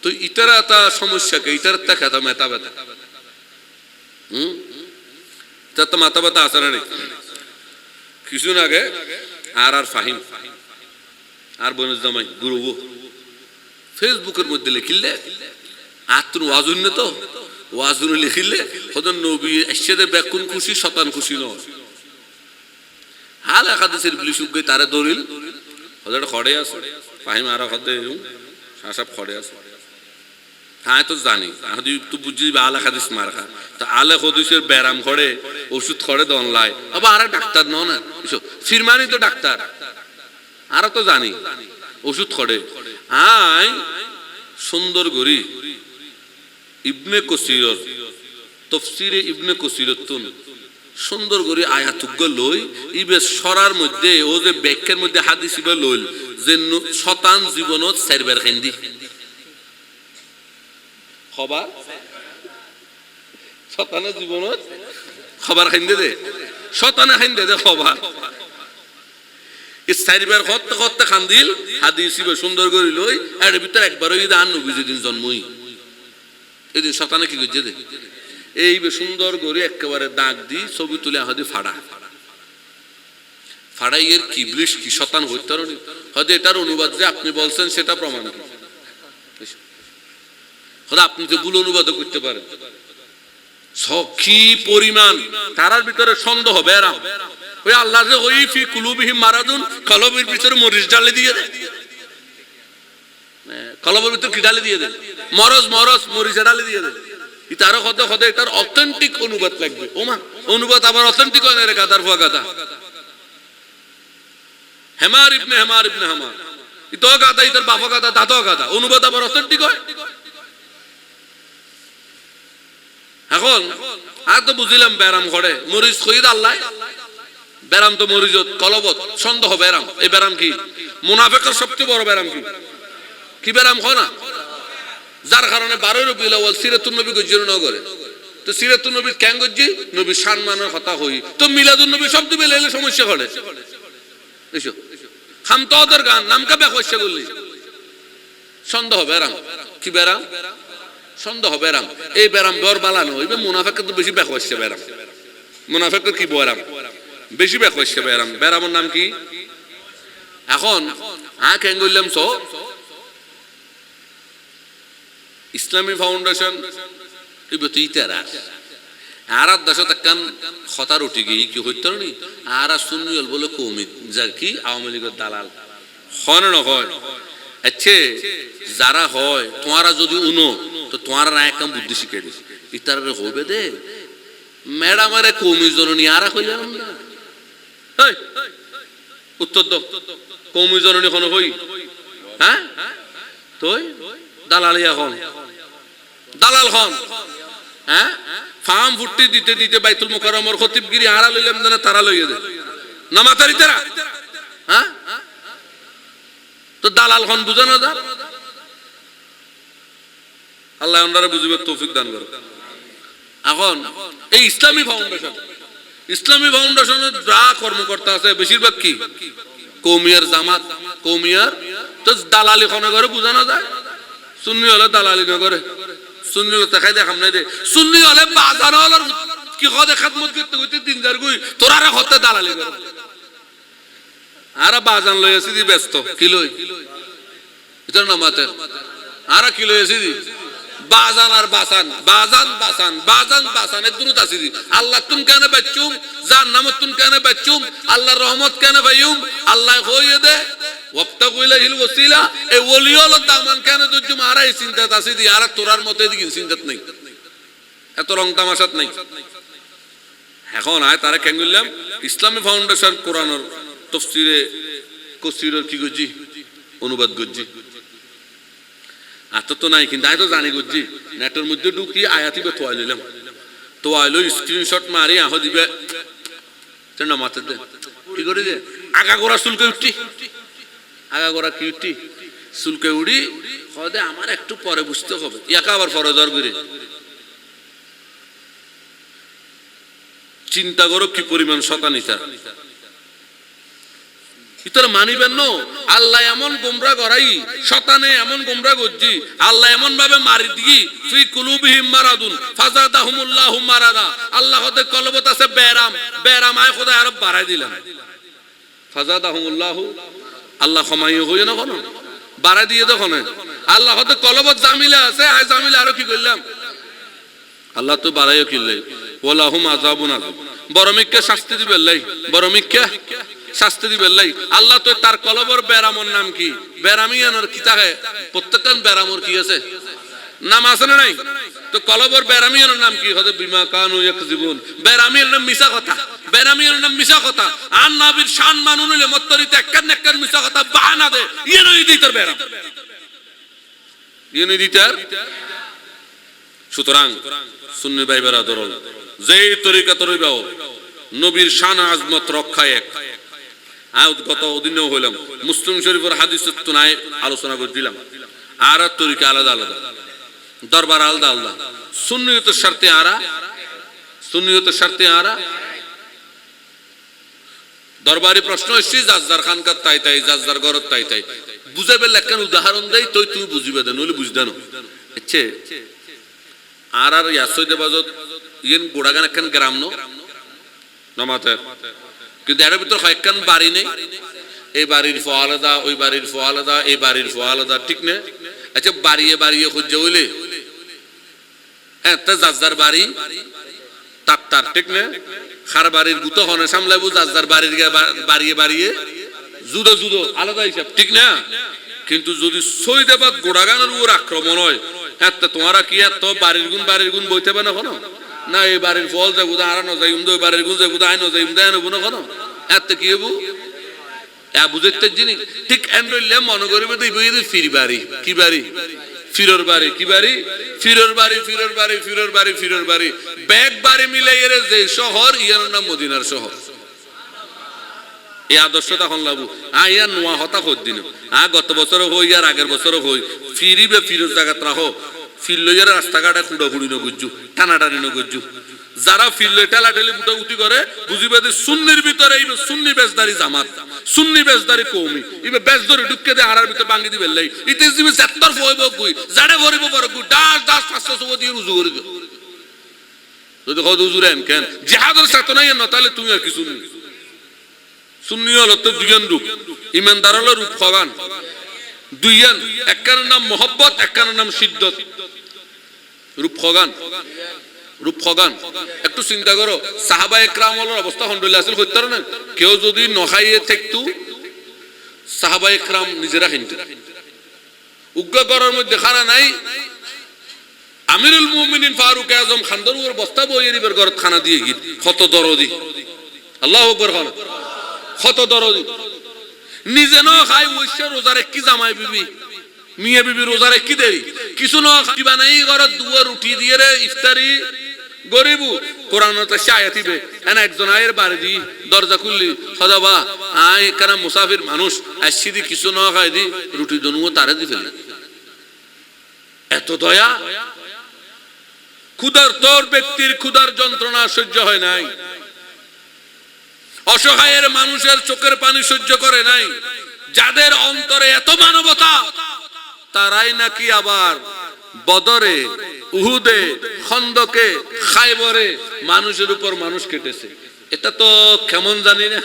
তুই ইতারা তা সমস্যাকে ইতার তা খেতা মেতা বেতা তো মাথা ব্যথা আছে না কিছুদিন আগে আর ফাহিম আর বনুজ জামাই গুরু ফেসবুকের মধ্যে লিখিলে আর তোর ওয়াজুন তো ওয়াজুন লিখিলে হদন নবী এসে ব্যাকুন খুশি শতান খুশি নয় হাল একাদশের বিলি সুগে তারে দরিল হদর খড়ে আছে ফাহিম আর হদে সাসাব খড়ে আছে হ্যাঁ তো জানি যদি তুই বুঝি আলে হাদিস মার খা তা আলে হাদিসের ব্যারাম করে ওষুধ করে দনলায় আবার আর ডাক্তার ন না ফিরমানি তো ডাক্তার আর তো জানি ওষুধ করে আই সুন্দর গরি ইবনে কসির তফসিরে ইবনে কসিরতুন সুন্দর করে আয়াতুগ্য লই ইবে সরার মধ্যে ও যে ব্যাখ্যার মধ্যে হাদিস ইবে লইল যে শতান জীবনত সারবার খেন্দি খবর শতানের জীবনত খবর খেন্দে দে শতানে খেন্দে দে খবর এই সারবার কত কত খান্দিল হাদিস ইবে সুন্দর করে লই এর ভিতর একবার ওই দান নবী যেদিন জন্মই এদিন শতানে কি করছে দে এই সুন্দর করে একেবারে দাগ দি ছবি তুলে হয়তো ফাড়াইয়ের কি ব্লিশ কি শতান হইতে হয়তো এটার অনুবাদ যে আপনি বলছেন সেটা প্রমাণ হয়তো আপনি তো ভুল অনুবাদ করতে পারেন সখী পরিমাণ তারার ভিতরে সন্দেহ বেরাম ওই আল্লাহ যে ওই ফি কুলুবিহিম মারাদুন কলবের ভিতরে মরিচ ডালে দিয়ে দেয় কলবের ভিতরে কি ডালে দিয়ে দেয় মরজ মরিচ ডালে দিয়ে দেয় তার কথা কথা এটার অথেন্টিক অনুবাদ লাগবে ওমা অনুবাদ আবার অথেন্টিক হয় না রে গাদার ফুয়া গাদা হেমার ইবনে হামার ইতো গাদা ইতার বাবা গাদা দাদা গাদা অনুবাদ আবার অথেন্টিক হয় এখন আর তো বুঝিলাম ব্যারাম করে মরিচ খইদ আল্লাহ ব্যারাম তো মরিজত কলবত সন্দেহ ব্যারাম এই ব্যারাম কি মুনাফিকের সবচেয়ে বড় ব্যারাম কি ব্যারাম হয় না যার কারণে 12 রবিউল আউয়াল সিরাতুন নবী গজ্জির ন করে তো সিরাতুন নবী কেন গজ্জি নবী সম্মানের কথা হই তো মিলাদুন নবী শব্দ বেলে সমস্যা করে এসো খাম তো ওদের গান নাম কা বেখসে বললি সন্দেহ ব্যারাম কি ব্যারাম সন্দেহ ব্যারাম এই ব্যারাম বর বালানো হইবে মুনাফিকের তো বেশি বেখসে ব্যারাম মুনাফিকের কি ব্যারাম বেশি বেখসে ব্যারামের নাম কি এখন কেন বললাম সো ইসলামী ফাউন্ডেশন আর দেশে তাকান খতার উঠে গিয়ে কি হইতে নি আর সুন্নিয়ল বলে কৌমি যা কি আওয়ামী লীগের দালাল হয় না হয় আচ্ছা যারা হয় তোমারা যদি উনো তো তোমারা না একদম বুদ্ধি শিখে দিস ইতারে হবে দে ম্যাডামের কৌমি জননী আর কইলাম না উত্তর দাও কৌমি জননী কোনো হই হ্যাঁ তুই দালালি এখন দালাল খন হ্যাঁ ফার্ম ফুটি দিতে দিতে বাইতুল মুকাররমের খতিবগিরি আড়া লইলাম না তারা লইয়ে দে না মাতারি তারা হ্যাঁ তো দালাল খন বুঝানো যা আল্লাহ ওনারা বুঝিবার তৌফিক দান করো এখন এই ইসলামী ফাউন্ডেশনের যা কর্মকর্তা আছে বেশিরভাগ কি কৌমিয়ার জামাত কৌমিয়ার তো দালালি খনে করে বুঝানো যায় সুন্নি হলে দালালি না করে সুন্নি হলে দেখাই দেখাম নাই দে সুন্নি হলে বাজার হলার কি হদে খাদমত করতে করতে দিনদার গুই তোরা হতে দালালি করে আর বাজান লই আসি দি ব্যস্ত কি লই এটা না মাতে আর কি লই আসি দি বাজান আর বাসান এ দুরুত আসি দি আল্লাহ তুম কেন বাচ্চুম জান্নামত তুম কেন বাচ্চুম আল্লাহর রহমত কেন ভাইউম আল্লাহ হইয়ে দে ওয়াবতাগু ইলাইহিল ওয়াসিলা এই ওলিয়ল দামান কেন দুজু মারা এই চিন্তাত আসি দি আর তোরার মতে দিকে চিন্তাত নাই এত রং তামাশাত নাই এখন আয় তারা কেন বললাম ইসলামী ফাউন্ডেশন কোরআনের তাফসীরে কসিরের কি গজি অনুবাদ গজি আত তো নাই কিন্তু আয় তো জানি গজি নেটের মধ্যে ঢুকি আয়াতিবে তোয়াই লইলাম তোয়াইলো স্ক্রিনশট মারি আহ দিবে তেনা মাতে দে কি করে দে আগা গোরা চুলকে উঠি আগা গোরা কি উঠি চুলকে উড়ি হদে আমার একটু পরে বুঝতে হবে ইয়াকা আবার ফরজর করে চিন্তা করো কি পরিমাণ শতানিতা ইতর মানিবেন না আল্লাহ এমন গোমরা করাই শতানে এমন গোমরা গজ্জি আল্লাহ এমন ভাবে মারি দি ফি কুলুবিহিম মারাদুন ফাজাদাহুমুল্লাহু মারাদা আল্লাহ হতে কলবত আছে বেরাম আয় খোদা আরো বাড়াই দিলাম ফাজাদাহুমুল্লাহু আল্লাহ ক্ষমাই হই না কোন বাড়াই দিয়ে দেখুন আল্লাহ হতে কলবত জামিলা আছে আয় জামিলা আরো কি করলাম আল্লাহ তো বাড়াইও কিল্লাই ওয়ালাহুম আযাবুন আযাব বরমিককে শাস্তি দিবেন লাই বরমিককে শাস্তি দিবেন লাই আল্লাহ তো তার কলবর বেরামর নাম কি বেরামিয়ানোর কি থাকে প্রত্যেকটা বেরামর কি আছে নাম আছে না নাই? তো কলবর বেরামিয়ার নাম কি হবে? বিমা কানু ইয়াকযিবুন। বেরামিয়ার নাম মিছা কথা, বেরামিয়ার নাম মিছা কথা। আর নবীর শান মানুনলে মত্তরিতে একখান মিছা কথা বাহানা দে, ইয়ে নই দিতর বেরাম, ইয়ে নই দিতার। সুতরাং সুন্নি ভাই বেরাদরল যেই তরিকা তরিবাও নবীর শান আজমত রক্ষায় এক। গত দিনেও হইলাম মুসলিম শরীফের হাদিসের তুনায় আলোচনা করছিলাম। আর তরিকা আলাদা আলাদা, দরবার আলাদা আলাদা। সুন্নিয়তের স্বার্থে আরা, সুন্নিয়তের স্বার্থে আরা। দরবারি প্রশ্ন এসছি জাজদার খানকার তাই তাই, জাজদার গরত তাই তাই। বুঝাবে লেখান উদাহরণ দেয় তুই তুমি বুঝিবে দেন, নইলে বুঝতে না। ইচ্ছে আর আর ইয়াসইদে বাজত ইয়েন গোড়াগান একখান গ্রাম নমাতে, কিন্তু এর ভিতর কয়েকখান বাড়ি নেই। এই বাড়ির ফো আলাদা, ওই বাড়ির ফো আলাদা, এই বাড়ির ফো আলাদা, ঠিক না? আচ্ছা বাড়িয়ে বাড়িয়ে খুঁজে হইলে হ্যাঁ তা জাজদার বাড়ি তার, ঠিক না? খার বাড়ির গুতো হনে সামলাবো, জাজদার বাড়ির বাড়িয়ে বাড়িয়ে জুদো জুদো আলাদা হিসাব, ঠিক না? কিন্তু যদি সৈদাবাদ গোড়াগানের উপর আক্রমণ হয়, হ্যাঁ তোমারা কি এত বাড়ির গুণ বইতে পারে না? না এই বাড়ির ফল যাবো আর নজাই ওই বাড়ির গুণ যাবো আই নজাই দেয় নেবো না কোনো, এত কি হবো বুঝতে জিনিস। ঠিক এন্ডলে মনে করবে ফির বাড়ি, কি বাড়ি? ফিরোর বাড়ি, কি বাড়ি? ফিরোর বাড়ি, ফিরোর বাড়ি, ফিরোর বাড়ি, ফিরোর বাড়ি। ব্যাগ বাড়ি মিলে এর যে শহর ইয়ার নাম মদিনার শহর। এই আদর্শ তখন লাভু ইয়ার নোয়া হতা খোঁজ দিন গত বছরও হই আর আগের বছরও হই ফিরিবে ফিরোর জায়গাত রাখো। ফির লইয়ার রাস্তাঘাটে খুঁড়ি ন গুজ্জু, টানাটানি ন গুজ্জু। যারা ফির লই ঠেলা ঠেলি বুটা উঠি করে বুঝিবে যে সুন্নির ভিতরে এই সুন্নি বেজদারি জামাত, সুন্নি বেজদারি কৌমি ইবে বেজদারি ঢুকে দে হারার ভিতরে ভাঙি দিবে লাই। ইতে জিবে জাত্তর ফইব গুই জাড়ে ভরিব বড় গুই দাস দাস 500 দিয়ে রুজু করে দিও। যদি কত উজুরেন কেন জিহাদের সাথে নাই না, তাহলে তুমি আর কিছু নেই। সুন্নি হলো তো দুইজন রূপ, ইমানদার হলো রূপ খগান দুইজন, একখানের নাম মোহব্বত, একখানের নাম সিদ্ধত। রূপ খগান, রূপ খগান। একটু চিন্তা করো সাহাবায়ে কেরামের অবস্থা হন্ডলে আছিল হইতার না। কেউ যদি নখাইয়ে থাকতো সাহাবায়ে কেরাম নিজেরা খাইতো। উগ্র করার মধ্যে খানা নাই, আমিরুল মুমিনিন ফারুক আজম খানদার বস্তা বইয়ে দিবার ঘরত খানা দিয়ে গিয়ে কত দরদি, আল্লাহু আকবার, কত দরদি। নিজে ন খাই ওইসে রোজারে কি জামাই বিবি মিয়া বিবি রোজারে কি দেরি কিছু ন খাইবা নাই ঘরত দুয়া রুটি দিয়ে রে ইফতারি গরিবু কোরআনতে আয়াতিবে এন একজন আয়ের বাড়ি দি দরজা খুললি সদাবা আই কেন মুসাফির মানুষ আসছি দি কিছু ন খাই দি রুটি দনুও তারে দি ফেলি। এত দয়া। ক্ষুধার তোর ব্যক্তির ক্ষুধার যন্ত্রণা সহ্য হয় নাই, অসহায়ের মানুষের চোখের পানি সহ্য করে নাই। যাদের অন্তরে এত মানবতা তারাই নাকি আবার বদরে, উহুদে, খন্দকে, খায়বরে মানুষের উপর মানুষ কেটেছে। এটা তো কেমন জানি না।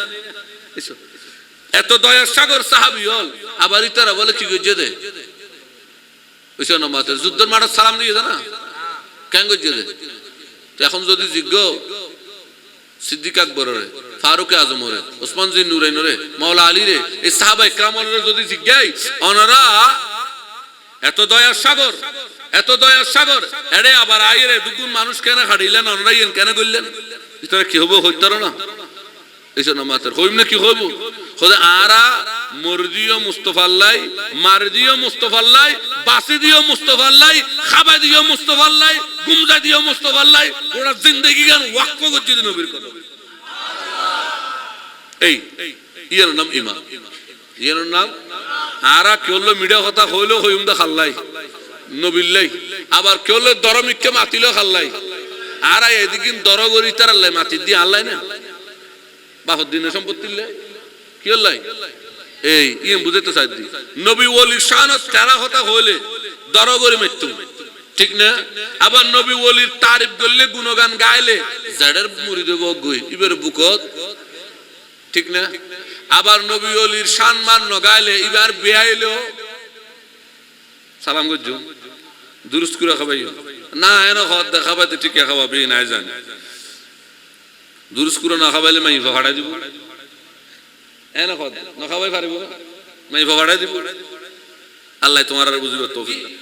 এত দয়ার সাগর সাহাবী হল, আবার ইতারা বলে কি গজ্জে দে ওইসব নামাতে যুদ্ধের মাঠে সালাম দিয়ে না কেন গজ্জে দে। এখন যদি জিজ্ঞ সিদ্দিক আকবরের, ফারুক আজমরে, ওসমান জিন নুরাইনরে, মাওলা আলী রে, এই সাহাবায়ে কেরামরে যদি জিজ্ঞাই ওনারা এত দয়ার সাগর, এত দয়ার সাগর এরে আবার আইরে দুগুণ মানুষ কেন হারিলেন ওনারা ইয়েন কেন করলেন? এটা কি হবো হইতার না এইসব নামাতের হইম না কি হইব? খোদা আরা মরদিও মুস্তফাল্লাই, মারদিও মুস্তফাল্লাই, বাসিদিও মুস্তফাল্লাই, খাবাদিও মুস্তফাল্লাই, গুমজাদিও মুস্তফাল্লাই, গোটা জিন্দেগি গান ওয়াকফ করছে নবীর কথা। এই ইয়ার নাম ইমাম, ইয়ার নাম আরা কেউল মিডিয়া কথা হইলো হইম দা খাল্লাই নবিল্লাই, আবার কেউল দরমিককে মাতিলো খাল্লাই। আরা এদিকে দর গরি তার আল্লাহ মাতি দিয়ে আল্লাহ না বাহুদ্দিনের সম্পত্তি কি আল্লাহ এই ইয়ে বুঝাইতে চাই দি নবী ওলির শানত তেরা কথা হইলে দর গরি মৃত্যু, ঠিক না? আবার নবী ওলির তারিফ করলে গুণগান গাইলে জাডের মুরিদ বগুই ইবের বুকত, ঠিক না? আবার নবী ওলির সম্মান নগাইলে ইবার বেআইলো সালাম গজ্জু দুরুস্ত করে খাবাইও না এনে হদ দেখাবাইতে ঠিক খাওয়াবে নাই জানি দুরুস্ত করে না খাবাইলে মাই ভাড়া দিব এনে হদ না খাবাই পারিব মাই ভাড়া দিব আল্লাহ তোমার আর বুঝিবার তৌফিক দান।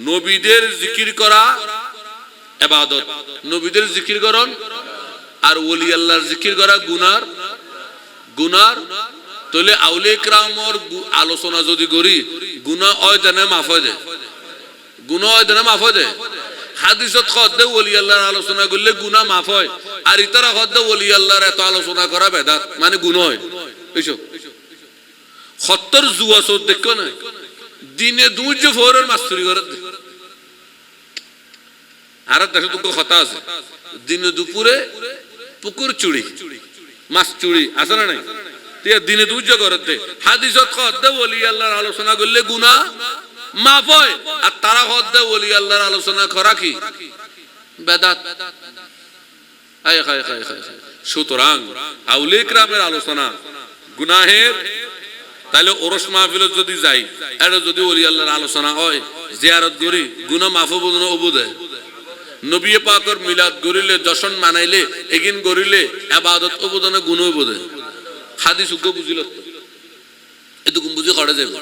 নবীদের জিকির করা ইবাদত, নবীদের জিকির করন আর ওলি আল্লাহর জিকির করা গুনার তাহলে আউলিয়া কিরামর আলোচনা যদি করি গুনাহ হয় জানে মাফ হয়ে যায়, গুনাহ হয় জানে মাফ হয়ে যায়। হাদিসত খদ্দে ওলি আল্লাহর আলোচনা করলে গুনাহ মাফ হয়, আর ইতারা খদ্দে ওলি আল্লাহর এত আলোচনা করা বেদাত মানে গুনাহ হয়। এইসব সত্তর জুয়া চোর দেখো না, দিনে দুই যে ফোরের মাছ চুরি করে আর দেশে দুটো কথা আছে, দিনে দুপুরে পুকুর চুরি মাছ চুরি আছে না নাই, দিনে দুই যে করে হাদিসত খদ্দে ওলি আল্লাহর আলোচনা করলে গুনাহ মাফ হয়, আর তারা খদ্দে ওলি আল্লাহর আলোচনা করা কি বেদাত। সুতরাং আউলিয়া কিরামের আলোচনা গুনাহের, তাহলে ওরস মাহফিল যদি যাই এটা যদি ওলি আল্লাহর আলোচনা হয় জিয়ারত করি গুনাহ মাফ হবো না ওবুদে। নবী পাকের মিলাদ করিলে জশন মানাইলে এগিন করিলে ইবাদত ওবুদনে গুনাহ ওবুদে। হাদিস উগ্র বুঝিল এটুকু বুঝি করে যাবে,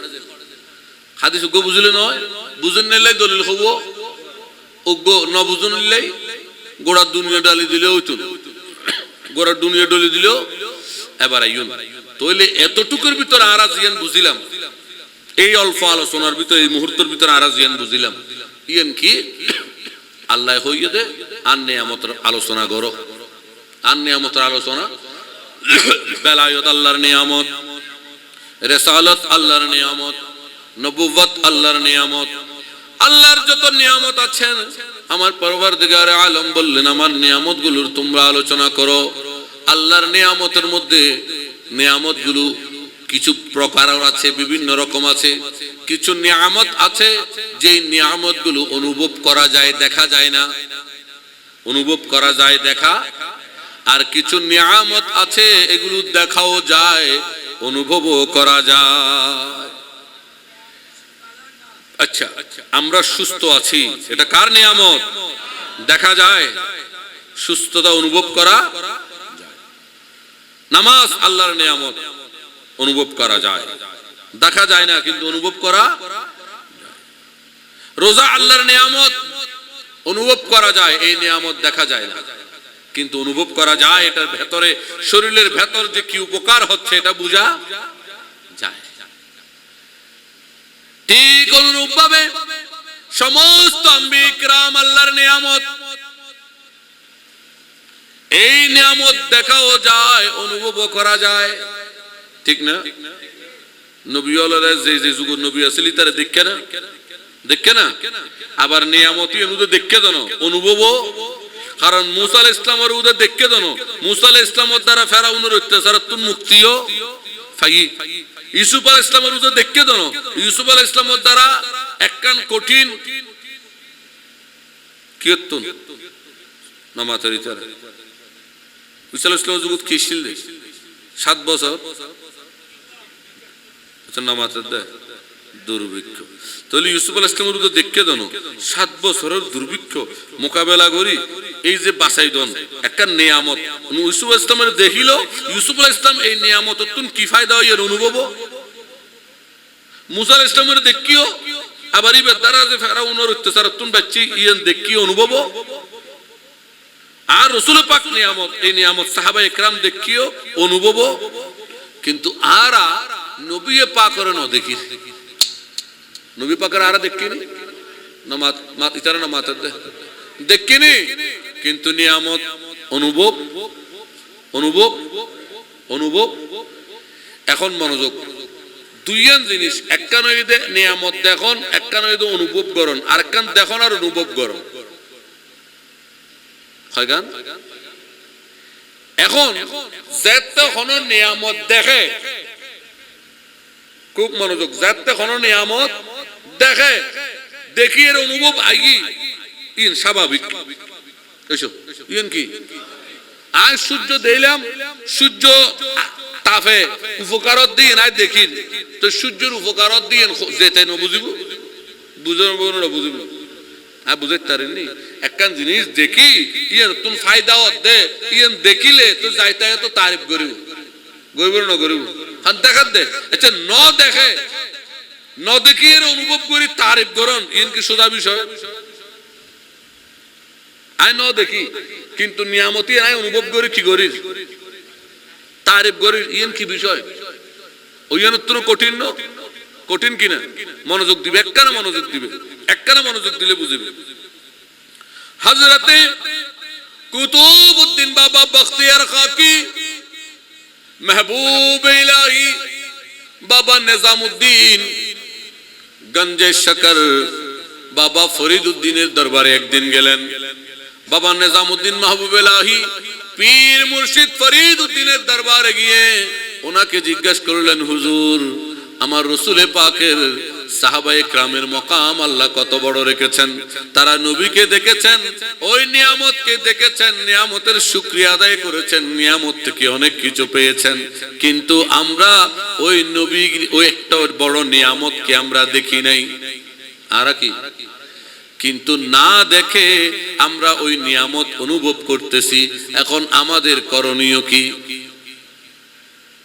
হাদিস উগ্র বুঝিলে নয় বুঝুন নিলে দলিল হবো, উগ্র ন বুঝুন নিলেই গোড়ার দুনিয়া ডালি দিলেও হইতো না, গোড়ার দুনিয়া ডলি দিলেও এবার আইন। তাহলে এতটুকুর ভিতরে আর জিয়ান বুঝিলাম, এই অল্প আলোচনার ভিতরে এই মুহূর্তের ভিতরে আর জিয়ান বুঝিলাম ইয়েন কি আল্লাহ হইয়ে দে আর নিয়ামতের আলোচনা করো, আর নিয়ামতের আলোচনা বেলায়ত আল্লাহর নিয়ামত, রিসালাত আল্লাহর নিয়ামত, নবুয়ত আল্লাহর নিয়ামত, আল্লাহর যত নিয়ামত আছেন আমার পরওয়ারদিগার আলম বললেন আমার নিয়ামতগুলোর তোমরা আলোচনা করো। আল্লাহর নিয়ামতের মধ্যে নিয়ামতগুলো কিছু প্রকার আছে, বিভিন্ন রকম আছে। কিছু নিয়ামত আছে যে নিয়ামতগুলো অনুভব করা যায়, দেখা যায় না, অনুভব করা যায় দেখা, আর কিছু নিয়ামত আছে এগুলো দেখাও যায় অনুভবও করা যায়। আচ্ছা আমরা সুস্থ আছি এটা কার নিয়ামত? দেখা যায়, সুস্থতা অনুভব করা যায়। নামাজ আল্লাহর নিয়ামত, অনুভব করা যায়, দেখা যায় না কিন্তু অনুভব করা যায়। রোজা আল্লাহর নিয়ামত, অনুভব করা যায়, এই নিয়ামত দেখা যায় না কিন্তু অনুভব করা যায়। এটার ভেতরে শরীরের ভেতর যে কি উপকার হচ্ছে এটা বোঝা যায়। ঠিক অনুরূপ ভাবে সমস্ত আম্বিয়া কিরাম আল্লাহর নিয়ামত, এই নিয়ামত দেখাও যায়, অনুভব করা যায়, ঠিক না? নবী আল্লাহর যে যে যুগ নবী আসলে তারা দেখে না, আবার নিয়ামতই এনুদে দেখে জানো অনুভবও। কারণ মুসা আলাইহিস ইসলামের উদে দেখে জানো, মুসা আলাইহিস ইসলামের দ্বারা ফেরাউনের অত্যাচারতুন মুক্তিও ফাই। ইউসুফ আলাইহিস ইসলামের উদে দেখে জানো, ইউসুফ আলাইহিস ইসলামের দ্বারা একখান কঠিন কিয়তুন নামাতের ইতারে মুসা আলাইহিস ইসলামের যুগত কি ছিল 7 বছর নামাতের দেয় দুর্ভিক্ষ। তাহলে ইউসুফ আলাইহিস ইসলামের উদে দেখে জানো 7 বছরের দুর্ভিক্ষ মোকাবেলা করি এই যে বাঁচাই দন একটা নিয়ামত ইউসুফ আলাইহিস ইসলামের দেখিল। ইউসুফ আলাইহিস ইসলাম এই নিয়ামততুন কি ফায়দা হয় এর অনুভব। মুসা আলাইহিস ইসলামের দেখিও আবার এই বেদারা যে ফেরাউনের অত্যাচারতুন বাচ্চি ইয়েন দেখিও অনুভব। আর রাসূল পাক নিয়ামত, এই নিয়ামত সাহাবায়ে কেরাম দেখিও অনুভব। কিন্তু আরা নবী পাকের ন দেখি, নবী পাকের আরা দেখিনি নামাত মাত ইতারা নামাত দেখিনি কিন্তু নিয়ামত অনুভব অনুভব অনুভব। এখন মনোযোগ, দুইয়ান জিনিস, একখান হইতে নিয়ামত দেখুন, একখান হইতে অনুভব করুন, আর একখান দেখুন আর অনুভব করুন। এখন যেতে কোনো নিয়ামত দেখে, খুব মনোযোগ, যেতে কোনো নিয়ামত দেখে দেখি এর অনুভব আইগি ইন স্বাভাবিক। ইন কি আজ সূর্য দিলাম, সূর্য তাপে উপকারত দিয়ে নাই দেখি তো সূর্যের উপকারত দিয়ে যেতে না বুঝিব, বুঝব না বুঝিব আর বুঝাইতে পারেননি। একখান জিনিস দেখি ইয়েন তুমি ফায়দা দে, ইয়েন দেখিলে তো যাইতে তো তারিফ করিব, গরিব না গরিব হাত দেখাত দে। আচ্ছা ন দেখে ন দেখিয়ে অনুভব করি তারিফ করন ইন কি সোজা বিষয় আই ন দেখি কিন্তু নিয়ামতি আই অনুভব করি কি করি তারিফ করি ইন কি বিষয় ওইখানে তো কঠিন ন কঠিন কিনা মনোযোগ দিবে একখানা মনোযোগ দিবে একখানা মনোযোগ দিলে বুঝবে হযরতে কুতুবউদ্দিন বাবা বখতিয়ার খাকি महबूब इलाही बाबा निजामुद्दीन गंजे शकर बाबा फरीदुद्दीনের দরবারে একদিন গেলেন বাবা নিজামুদ্দিন মাহবুব ইলাহি পীর মুর্শিদ ফরিদউদ্দিনের দরবারে গিয়ে ওনাকে জিজ্ঞাসা করলেন হুজুর আমার রাসূলে পাকের সাহাবায়ে کرامের মকাম আল্লাহ কত বড় রেখেছেন তারা নবীকে দেখেছেন ওই নিয়ামতকে দেখেছেন নিয়ামতের শুকরিয়া আদায় করেছেন নিয়ামত থেকে অনেক কিছু পেয়েছেন কিন্তু আমরা ওই নবী ওই একটা বড় নিয়ামতকে আমরা দেখি নাই আর কি কিন্তু না দেখে আমরা ওই নিয়ামত অনুভব করতেছি এখন আমাদের করণীয় কি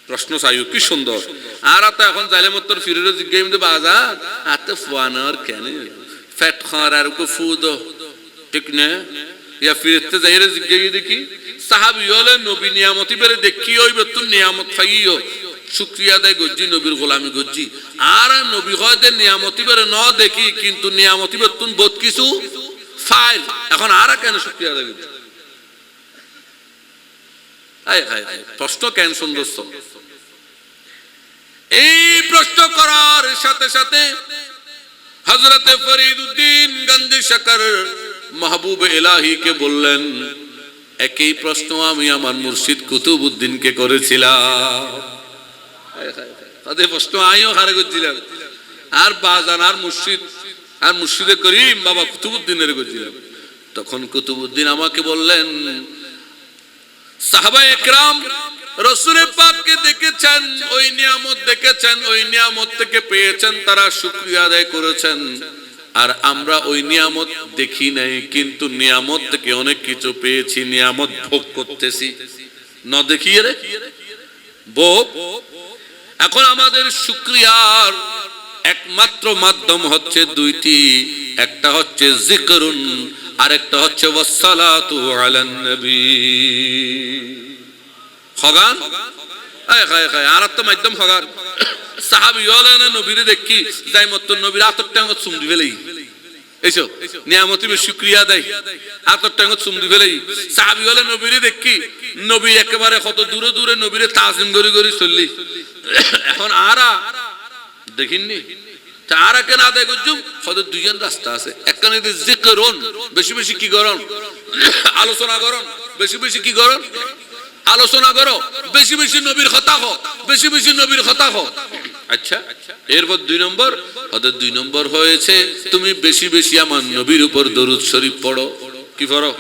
প্রশ্ন চাইও কি সুন্দর আর তো এখন জালেমত্তর ফিরে জিজ্ঞাসা দে বাজার আতে ফুয়ানোর কেন ফ্যাট খাওয়ার আর কো ফুদ ঠিক না ইয়া ফিরতে যাইরে জিজ্ঞাসা দেখি সাহাবী হলে নবী নিয়ামতি বেরে দেখি হইবে তুই নিয়ামত পাইও শুকরিয়া দেয় গজ্জি নবীর গোলামি গজ্জি আর নবী হয়তো নিয়ামতি বেরে ন দেখি কিন্তু নিয়ামতি বেরে তুই বহুত কিছু ফাইল এখন আর কেন শুকরিয়া দেয় গজ্জি আয় হায় প্রশ্ন কেন সুন্দর এই প্রশ্ন করার সাথে সাথে হযরতে ফরিদউদ্দিন গঞ্জে শকর মাহবুব ইলাহি কে বললেন একই প্রশ্ন আমি আমার মুর্শিদ কুতুবউদ্দিনকে করেছিলাম তাদের প্রশ্ন আমিও হারে গেছিলাম আর বাজান আর মুর্শিদে করিম বাবা কুতুবউদ্দিনের গেছিলাম তখন কুতুবউদ্দিন আমাকে বললেন সাহাবায়ে کرام রাসূল পাককে দেখেছেন ওই নিয়ামত দেখেছেন ওই নিয়ামত থেকে পেয়েছেন তারা শুকরিয়া আদায় করেছেন আর আমরা ওই নিয়ামত দেখি নাই কিন্তু নিয়ামত থেকে অনেক কিছু পেয়েছি নিয়ামত ভোগ করতেছি না দেখিয়ে রে ভোগ এখন আমাদের শুকরিয়ার একমাত্র মাধ্যম হচ্ছে দুইটি একটা হচ্ছে জিকরুন আরেকটা হচ্ছে ওয়াসসালাতু আলান নবী হগান আয় হায় হায় আর তো মাধ্যম হগান সাহাবী হলেন নবীরে দেখি যাই মত নবীর আতর টাঙ্গ চুম দিবেলাই এইসো নিয়ামতের শুকরিয়া দেয় আতর টাঙ্গ চুম দিবেলাই সাহাবী হলেন নবীরে দেখি নবী একেবারে কত দূরে দূরে নবীরে তাজিম করি করি চললি এখন আরা দেখিননি তারা কেন আদায় করছুম হয়তো দুইজন রাস্তা আছে একটা যদি জিকরুন বেশি বেশি কি করন আলোচনা করন বেশি বেশি কি করন আলোচনা করো বেশি বেশি নবীর কথা হো বেশি বেশি নবীর কথা হো আচ্ছা এরপর দুই নম্বর হয়েছে তুমি বেশি বেশি আমার নবীর উপর দরুদ শরীফ পড়ো কি পড়ো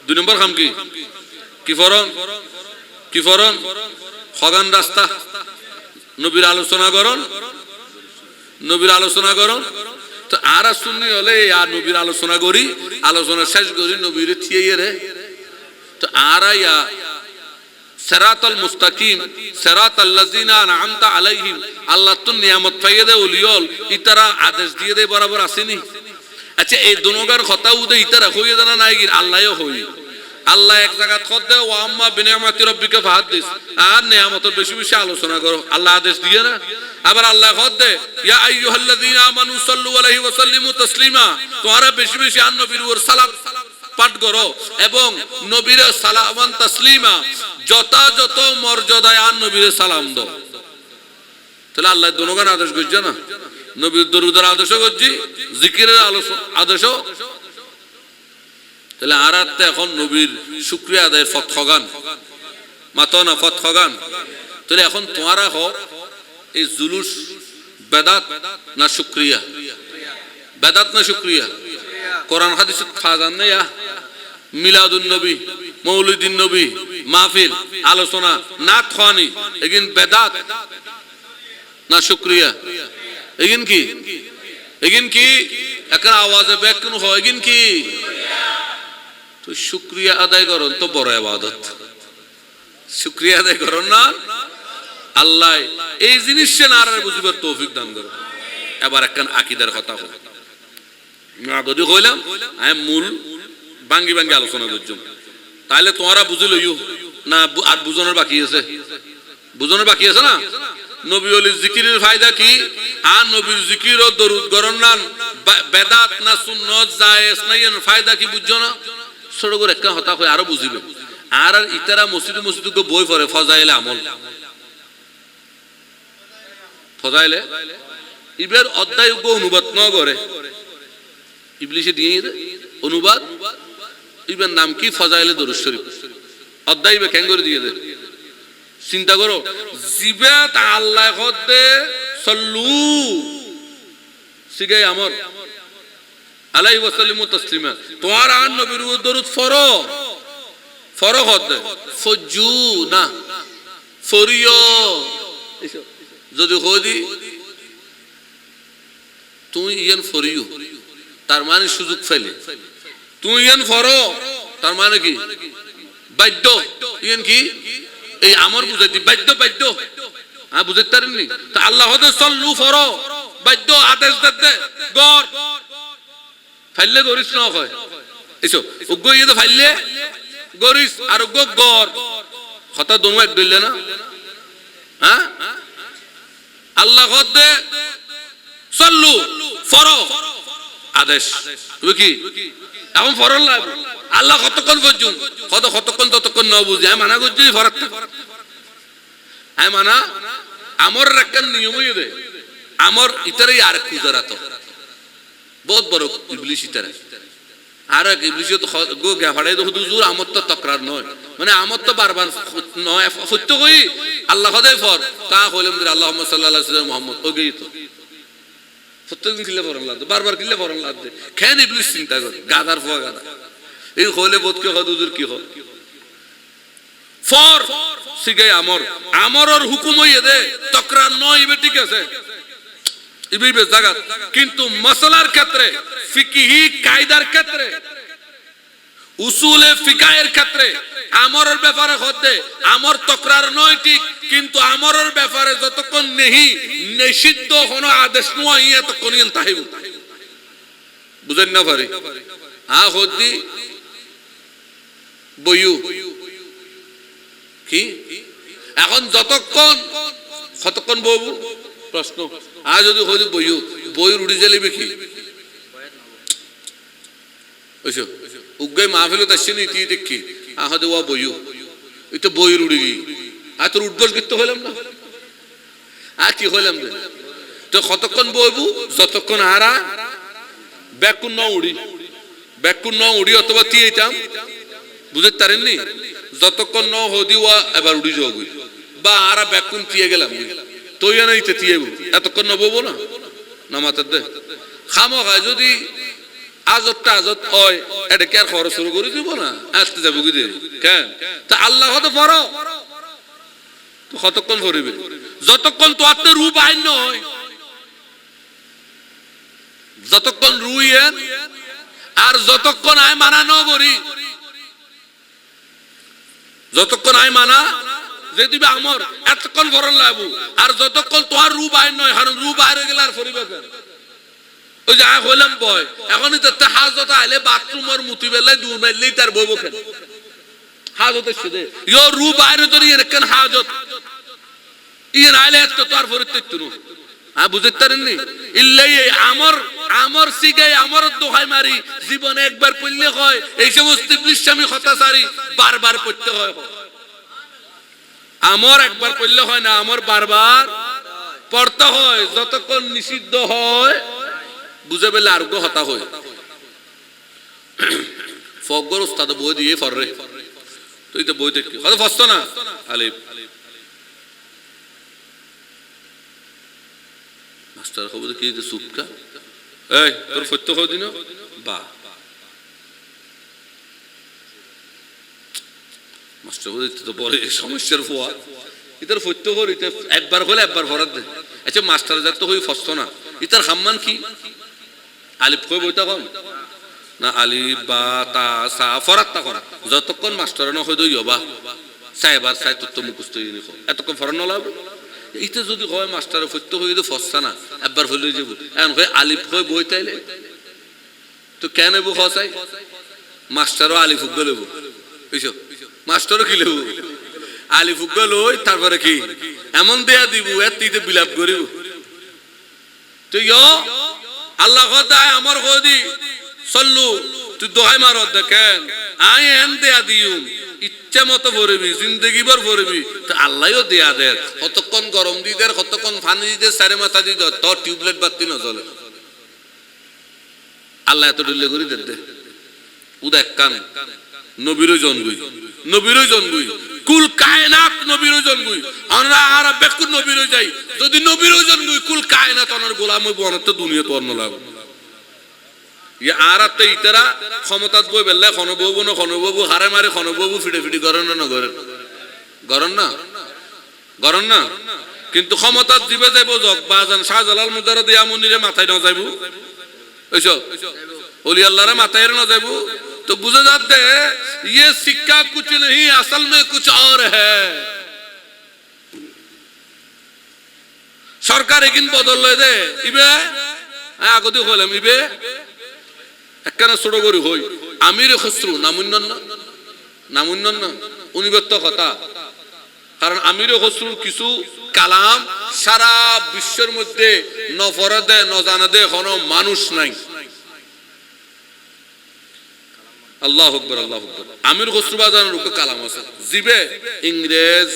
দুই নম্বর কাম কি পড়ন কি পড়ন হগান রাস্তা নবীর আলোচনা করন নবীর আলোচনা করন তো আর শুননি হলে আর নবীর আলোচনা করি আলোচনা শেষ করি নবীর থিয়ে রে তো আর সিরাতাল মুস্তাকিম সিরাতাল লাযিনা আনআমতা আলাইহিম আল্লাহ তো নিয়ামত পাইয়ে দে ওলিয়ল ইতারা আদেশ দিয়ে দে বরাবর আসেনি আচ্ছা এই দুনোগার কথা উদে ইতারা হইয়ে জানা নাই কি আল্লাহও হই আল্লাহ এক জায়গা খদ দে ওয়া আম্মা বিনিয়ামাতি রাব্বিকা ফাহাদিস আর নিয়ামতের বেশি বেশি আলোচনা করো আল্লাহ আদেশ দিয়ে না আবার আল্লাহ খদ দে ইয়া আইয়ুহাল্লাযিনা আমানু সাল্লু আলাইহি ওয়া সাল্লিমু তাসলিমা তোমরা বেশি বেশি আর নবীর উপর সালাত পাঠ করো এবং নবীর সালামান তাসলিমা যথাযথ মর্যাদায় আর নবীর সালাম দাও তাহলে আল্লাহ দুনোগান আদেশ করছে না নবীর দরুদের আদেশ করছি জিকিরের আদেশ তাহলে আর এখন নবীর শুকরিয়া আদায়ের ফতগান মাতো না ফতগান তাহলে এখন তোমারা হোক এই জুলুস বেদাত না শুকরিয়া বেদাত না শুকরিয়া কোরআন হাদিস খাজান না ইয়া মিলাদুন নবী মৌলিদিন নবী মাহফিল আলোচনা নাত খানি এগিন বেদাত না শুকরিয়া এগিন কি একটা আওয়াজে ব্যাকুন হয় এগিন কি তো শুকরিয়া আদায় করুন তো বড় ইবাদত শুকরিয়া আদায় করুন না আল্লাহ এই জিনিস না আর বুঝিবার তৌফিক দান করুন এবার একখান আকিদার কথা হল যদি কইলাম আমি মূল ভাঙ্গি ভাঙ্গি আলোচনা করছুম তাহলে তোমরা বুঝে লইও না আর বুঝানোর বাকি আছে বুঝানোর বাকি আছে না নবী ওলির জিকিরের ফায়দা কি আর নবীর জিকির ও দরুদ গণনান বেদাত না সুন্নত জায়েজ না এর ফায়দা কি বুঝছো না ছোট করে একটা হতা হয় আরো বুঝিবে আর ইতারা মসজিদে মসজিদে বই পড়ে ফজাইলে আমল ফজাইলে ইবের অধ্যায় অনুবাদ ন করে ইবলিশে দিয়ে অনুবাদ ইবের নাম কি ফজাইলে দরুদ শরীফ অধ্যায় ইবে কেন করে দিয়ে দে চিন্তা করো জিবাত আল্লাহ খদ্দে সল্লু সিগাই আমর আলাইহি ওয়াসাল্লামু তাসলিমা তোমার আর নবীর দরুদ ফরো খদ্দে ফজু না ফরিও যদি হদি তুই ইয়ান ফরিও তার মানে সুযোগ ফেলে তুই ইয়ান ফরো তার মানে কি বাধ্য ইয়ান কি এই আমর বুঝাইতি বাধ্য বাধ্য হ্যাঁ বুঝাইতে পারেননি তা আল্লাহ হদে সল্লু ফরো বাধ্য আদেশ দিতে গর ফাইলে গরিস ন হয় এসো উগ্গ ইয়ে তো ফাইলে গরিস আর উগ্গ গর কথা দোনো এক দিলে না হ্যাঁ আল্লাহ হদে সল্লু ফরো আদেশ তুমি কি এখন ফরল লাগবে আল্লাহ কতক্ষণ পর্যন্ত কতক্ষণ ততক্ষণ ন বুঝি আমি মানা করছি ফরাক আমি মানা আমার একটা নিয়মই দে আমার ইতারাই আর কুজারাত বহুত বড় ইবলিশ ইতারা আর এক ইবলিশ তো গো গাফাড়াই তো হুজুর আমার তো তকরার নয় মানে আমার তো বারবার নয় সত্য কই আল্লাহ খোদাই ফর তা কইলাম আল্লাহুম্মা সাল্লাল্লাহু আলাইহি ওয়াসাল্লাম মুহাম্মদ ওগেই তো প্রত্যেকদিন কিলে ফরন লাগবে বারবার কিলে ফরন লাগবে কেন ইবলিশ চিন্তা করে গাদার ফোয়া গাদা এই হইলে বোধকে হুজুর কি হয় ফর সিগাই আমরর হুকুম হইয়ে দে তকরার নয় ইবে ঠিক আছে ইবে বেশ জায়গা কিন্তু মাসলার ক্ষেত্রে ফিকহি কায়দার ক্ষেত্রে উসুলে ফিকাহের ক্ষেত্রে আমরের ব্যাপারে হতে আমর তকরার নয় ঠিক কিন্তু আমরের ব্যাপারে যতক্ষণ নেহি নিষিদ্ধ কোনো আদেশ নয় ততক্ষণ তাহিব বুঝেন না পারি হ্যাঁ হদি বইউ কি এখন যতক্ষণ বলবো প্রশ্ন আর যদি হদি বই উড়ি জ্বালিবে কি উগ্গাই মাহফিলত আসছে নি তুই দেখি আহাদে ওয়া বইউ এটা বইয়ের উড়ি গি আর তোর উঠবস করতে হইলাম না আর কি হইলাম তো কতক্ষণ বইবু যতক্ষণ আরা ব্যাকুন ন উড়ি অথবা তিয়েতাম বুঝতে পারেননি যতক্ষণ ন হদিওয়া এবার উড়ি যাওয়া বা আরা ব্যাকুন তিয়ে গেলাম তুই নাইতে তিয়ে এতক্ষণ ন বলবো না নামাতের দে খামো খায় যদি আজত হয় এটা কি আর খরচ শুরু করে দিব না আসতে যাবো কি কেন তা আল্লাহ হতে পড়ো তো কতক্ষণ করিবে যতক্ষণ তো আপনার রূপ আইন নয় যতক্ষণ রুইয়েন আর যতক্ষণ আয় মানা ন করি যতক্ষণ আয় মানা যে দিবে আমার এতক্ষণ ফরন লাগবো আর যতক্ষণ তোমার রূপ আইন নয় কারণ রূপ আইরে গেলে আর ফরিবে কেন ওই যে হইলাম বয় এখনই তো হাজত আইলে বাথরুমের মুতি বেলায় দূর মাইলেই তার বইব কেন হাজত এসে ইয়ো রূপ আইরে তোর ইয়ে কেন হাজত ইয়ে আইলে এত তো আর ফরিতে হ্যাঁ বুঝতে পারেননি ইল্লাই আমর সিগাই আমর দোহাই মারি জীবনে একবার পড়লে হয় এই সমস্ত ইবলিশামি হতাচারি বারবার পড়তে হয় আমর একবার পড়লে হয় না আমর বারবার পড়তে হয় যতক্ষণ নিষিদ্ধ হয় বুঝে পেলে আর হতা হয় ফগর উস্তাদ বই দিয়ে ফররে তুই তো বই দেখি হয়তো ফসতো না আলিফ মাস্টার খবর কি যে সুপকা এই তোর ফত্য হয় দিন বা মাস্টার বলে তো পরে সমস্যার ফোয়া ইতার ফত্য কর ইতে একবার হলে একবার ভরাত দে আচ্ছা মাস্টার যার তো হই ফসতো না ইতার খাম্মান কি আলিফ কই বইতা কম না আলিফ বা তা সা ফরাত তা করা যতক্ষণ মাস্টার না হই দই বা সাইবার সাই তো মুখস্থ ইনি এতক্ষণ ফরন লাগবে এইটা যদি হয় মাস্টারে ফত্য হয়ে তো ফসা না একবার হলে যাব এখন হয় আলিফ হয় বই তাইলে তো কেন এবো খসাই মাস্টারও আলিফ উগ্গ লেবো বুঝছো মাস্টারও কি লেবো আলিফ উগ্গ লই তারপরে কি এমন দেয়া দিব এর তুই বিলাপ করিব তুই আল্লাহ খদায় আমার কদি সল্লু তুই দোহাই মারত দেখেন আই এন দেয়া দিও ইচ্ছা মতো ভরবি জিন্দগি ভর ভরবি তো আল্লাহও দেয়া দেয় কতক্ষণ গরম দি দেয় কতক্ষণ পানি দিতে সারে মাথা দি দেয় তো টিউবলাইট বাতি না চলে আল্লাহ এত ডুলে করি দে উদা কান নবীরও জন্মই কুল কায়নাত নবীরও জন্মই আমরা আর বেকুর নবীরও যাই যদি নবীরও জন্মই কুল কায়নাত অনার গোলাম হইব অনার তো দুনিয়া তো অন্য লাভ ইয়ে আর একটা ইতারা ক্ষমতাত বই বেল্লা খনববু হারে মারে খনববু ফিটে ফিটি গরন না গরন না কিন্তু ক্ষমতাত দিবে যাইব জগ বাজান শাহজালাল মুজাররদ ইয়ামুনিরে মাথায় না যাইব ওইসো ওলি আল্লাহরে মাথায় না যাইব तो बुझे जाते ये सिक्का कुछ नहीं असल में कुछ और है सरकार एकिन बदल लय दे इबे আগদি হলাম ইবে একখানা ছোট করি হই আমির খসরু নামুন্নন না উনিবত্ত কথা কারণ আমির খসরুর কিছু কালাম সারা বিশ্বের মধ্যে নফরে দে নজানা দে কোনো মানুষ নাই আল্লাহু আকবার আমির খসরু বাজানের উপর কালাম আছে জিবে ইংরেজ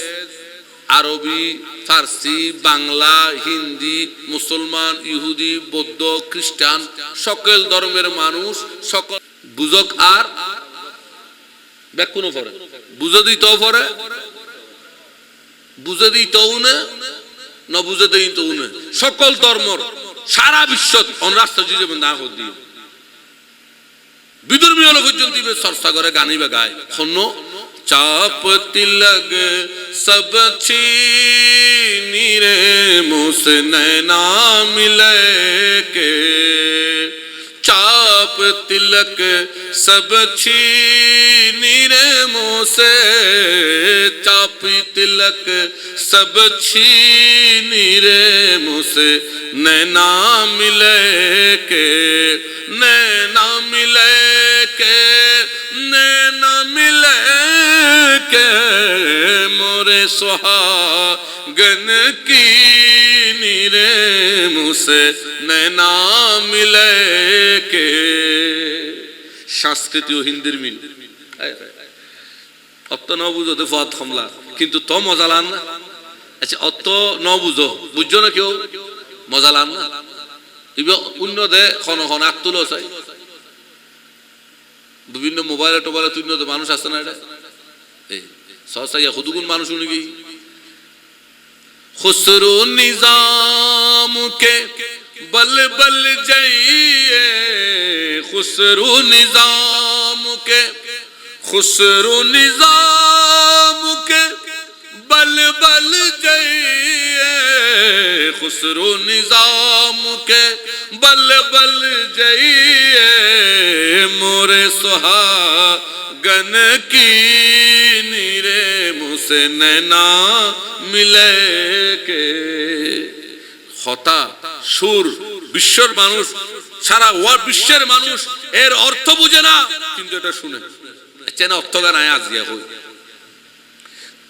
আরবি ফার্সি বাংলা হিন্দি মুসলমান ইহুদি বৌদ্ধ খ্রিস্টান সকল ধর্মের মানুষ সকল বুঝক আর ব্যাকুনো পড়ে বুঝে দিতেও পড়ে বুঝে দিতেও না বুঝে দিতেও না সকল ধর্মর সারা বিশ্ব রাস্তা জীবন না দিয়ে বিধর্মী হলো পর্যন্ত চর্চা করে গানিবে গায় শোন চাপ তিলক সব ছিনি রে মুঝसे नैना मिले के चाप तिलक सब छीनी रे मुझसे चाप तिलक सब छीनी रे मुझसे नैना मिले के नैना मिले के नैना मिले के मोरे सुहागन की नीरे मुझसे नैना मिले के সংস্কৃতি ও হিন্দির মিল অত ন বুঝো তো ফত খমলা কিন্তু তো মজা লান না আচ্ছা অত ন বুঝো বুঝছো না কেউ মজা লান না ইবে অন্য দে খন আত্মলো চাই বিভিন্ন মোবাইলে টোবাইলে তুই মানুষ আসছে না এটা এই সহসাইয়া খুদুগুন মানুষ শুনে কি খুসরু নিজাম কে বল বল যাইয়ে খুসরু নিজাম কে बल बल जाइए खुसरो निजाम के बल बल जाइए मोरे सुहागन की नीरे मुझसे नैना मिले के হতা সুর বিশ্বের মানুষ সারা বিশ্বের মানুষ এর অর্থ বুঝে না কিন্তু এটা শুনে চেনা অর্থ গান আয় আজিয়া হই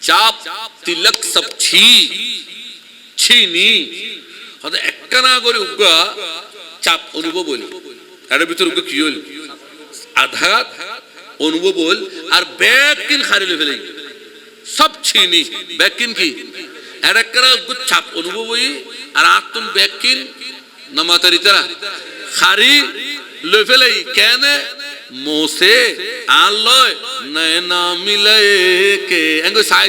চাপ তিলক সব ছিনি হতে একখানা করে উগা চাপ অনুভব হইল এর ভিতর উগা কি হইল আঘাত অনুভব হইল আর ব্যাকিন খারিলে ফেলে সব ছিনি ব্যাকিন কি এর একখানা চাপ অনুভব হই আর আত্ম ব্যাকিন নামাতারি তারা খারি লই ফেলাই কেন মোসে আল্লয় নয়না মিলে কে এঙ্গো সাই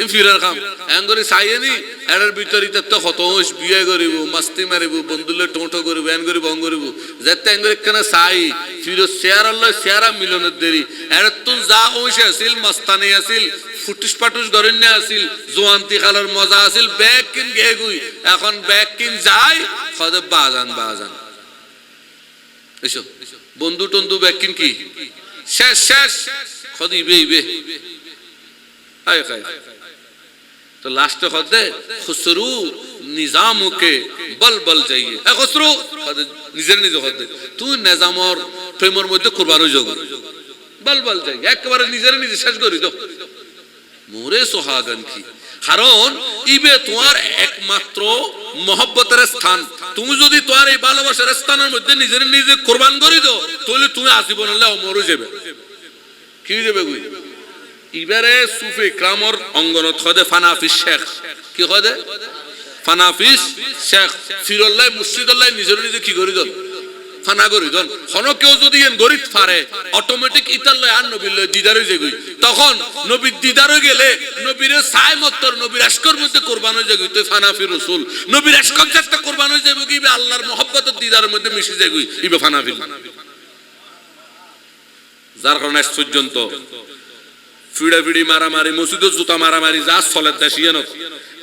ফিরার কাম এঙ্গরি সাইনি এর ভিতরিতে তো হতোষ বিয়ে করিব মস্তি মারিব বন্ধুলে টোটো করিব এন করিব অং করিব যেতে এঙ্গরি কেন সাই ফিরো শেয়ার আল্লয় শেয়ারা মিলনের দেরি এর তুন যা হইছে আছিল মস্তানি আছিল ফুটুস পাটুস গরন্যা আছিল জোয়ান্তি খালার মজা আছিল ব্যাগ কিন গে গুই এখন ব্যাগ কিন যায় খদে বাজান এসো বন্ধু টন্ধু ব্যাকিন কি শেষ খদি ইবে আয় খায় তো তো লাস্টে হদে খুসরু নিজামকে বল বল যাইয়ে এ খুসরু নিজের নিজে হদে তুই নিজামর প্রেমর মধ্যে কুরবান হয়ে যাবে বল বল যাই একেবারে নিজের নিজে শেষ করি দাও মোরে সোহাগন কি কারণ ইবে তোমার একমাত্র মহব্বতের স্থান তুমি যদি তোমার এই ভালোবাসার স্থানের মধ্যে নিজের নিজে কুরবান করে দাও তাহলে তুমি আজীবন আল্লাহ অমর হয়ে যাবে কি হয়ে যাবে গুই ইবারে সুফি ইকরামর অঙ্গনত হদে ফানাফিস শেখ কি হদে ফানাফিস শেখ ফিরুল্লাহ মুর্শিদুল্লাহ নিজের নিজে কি করে দাও ফানা করি দন হনো কেউ যদি এন গরিব পারে অটোমেটিক ইতাল্লাহ আর নবীর দিদার হয়ে যাবে তখন নবীর দিদার হয়ে গেলে নবীর সায় মত্তর নবীর আশকর মধ্যে কোরবান হয়ে যাবে তুই ফানাফি রসুল নবীর আশকর একটা কোরবান হয়ে যাবে কি আল্লাহর মহব্বতের দিদারের মধ্যে মিশে যাবে ইবে ফানাফি যার কারণে আজ পর্যন্ত ফিড়াফিড়ি মারামারি মসজিদের জুতা মারামারি যা চলে দেশিয়ে নত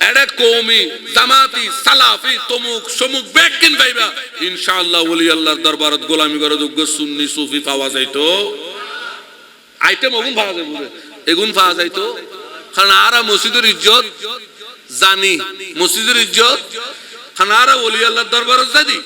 এডে কওমি জামাতি সালাফি তমুক সমুক ব্যাকিন পাইবা ইনশাআল্লাহ ওলি আল্লাহর দরবারত গোলামি করে যোগ্য সুন্নি সুফি পাওয়া যাইতো আইটেম ওগুন পাওয়া যাইতো এগুন পাওয়া যাইতো কারণ আরা মসজিদের ইজ্জত জানি মসজিদের ইজ্জত কারণ আরা ওলি আল্লাহর দরবারত জানি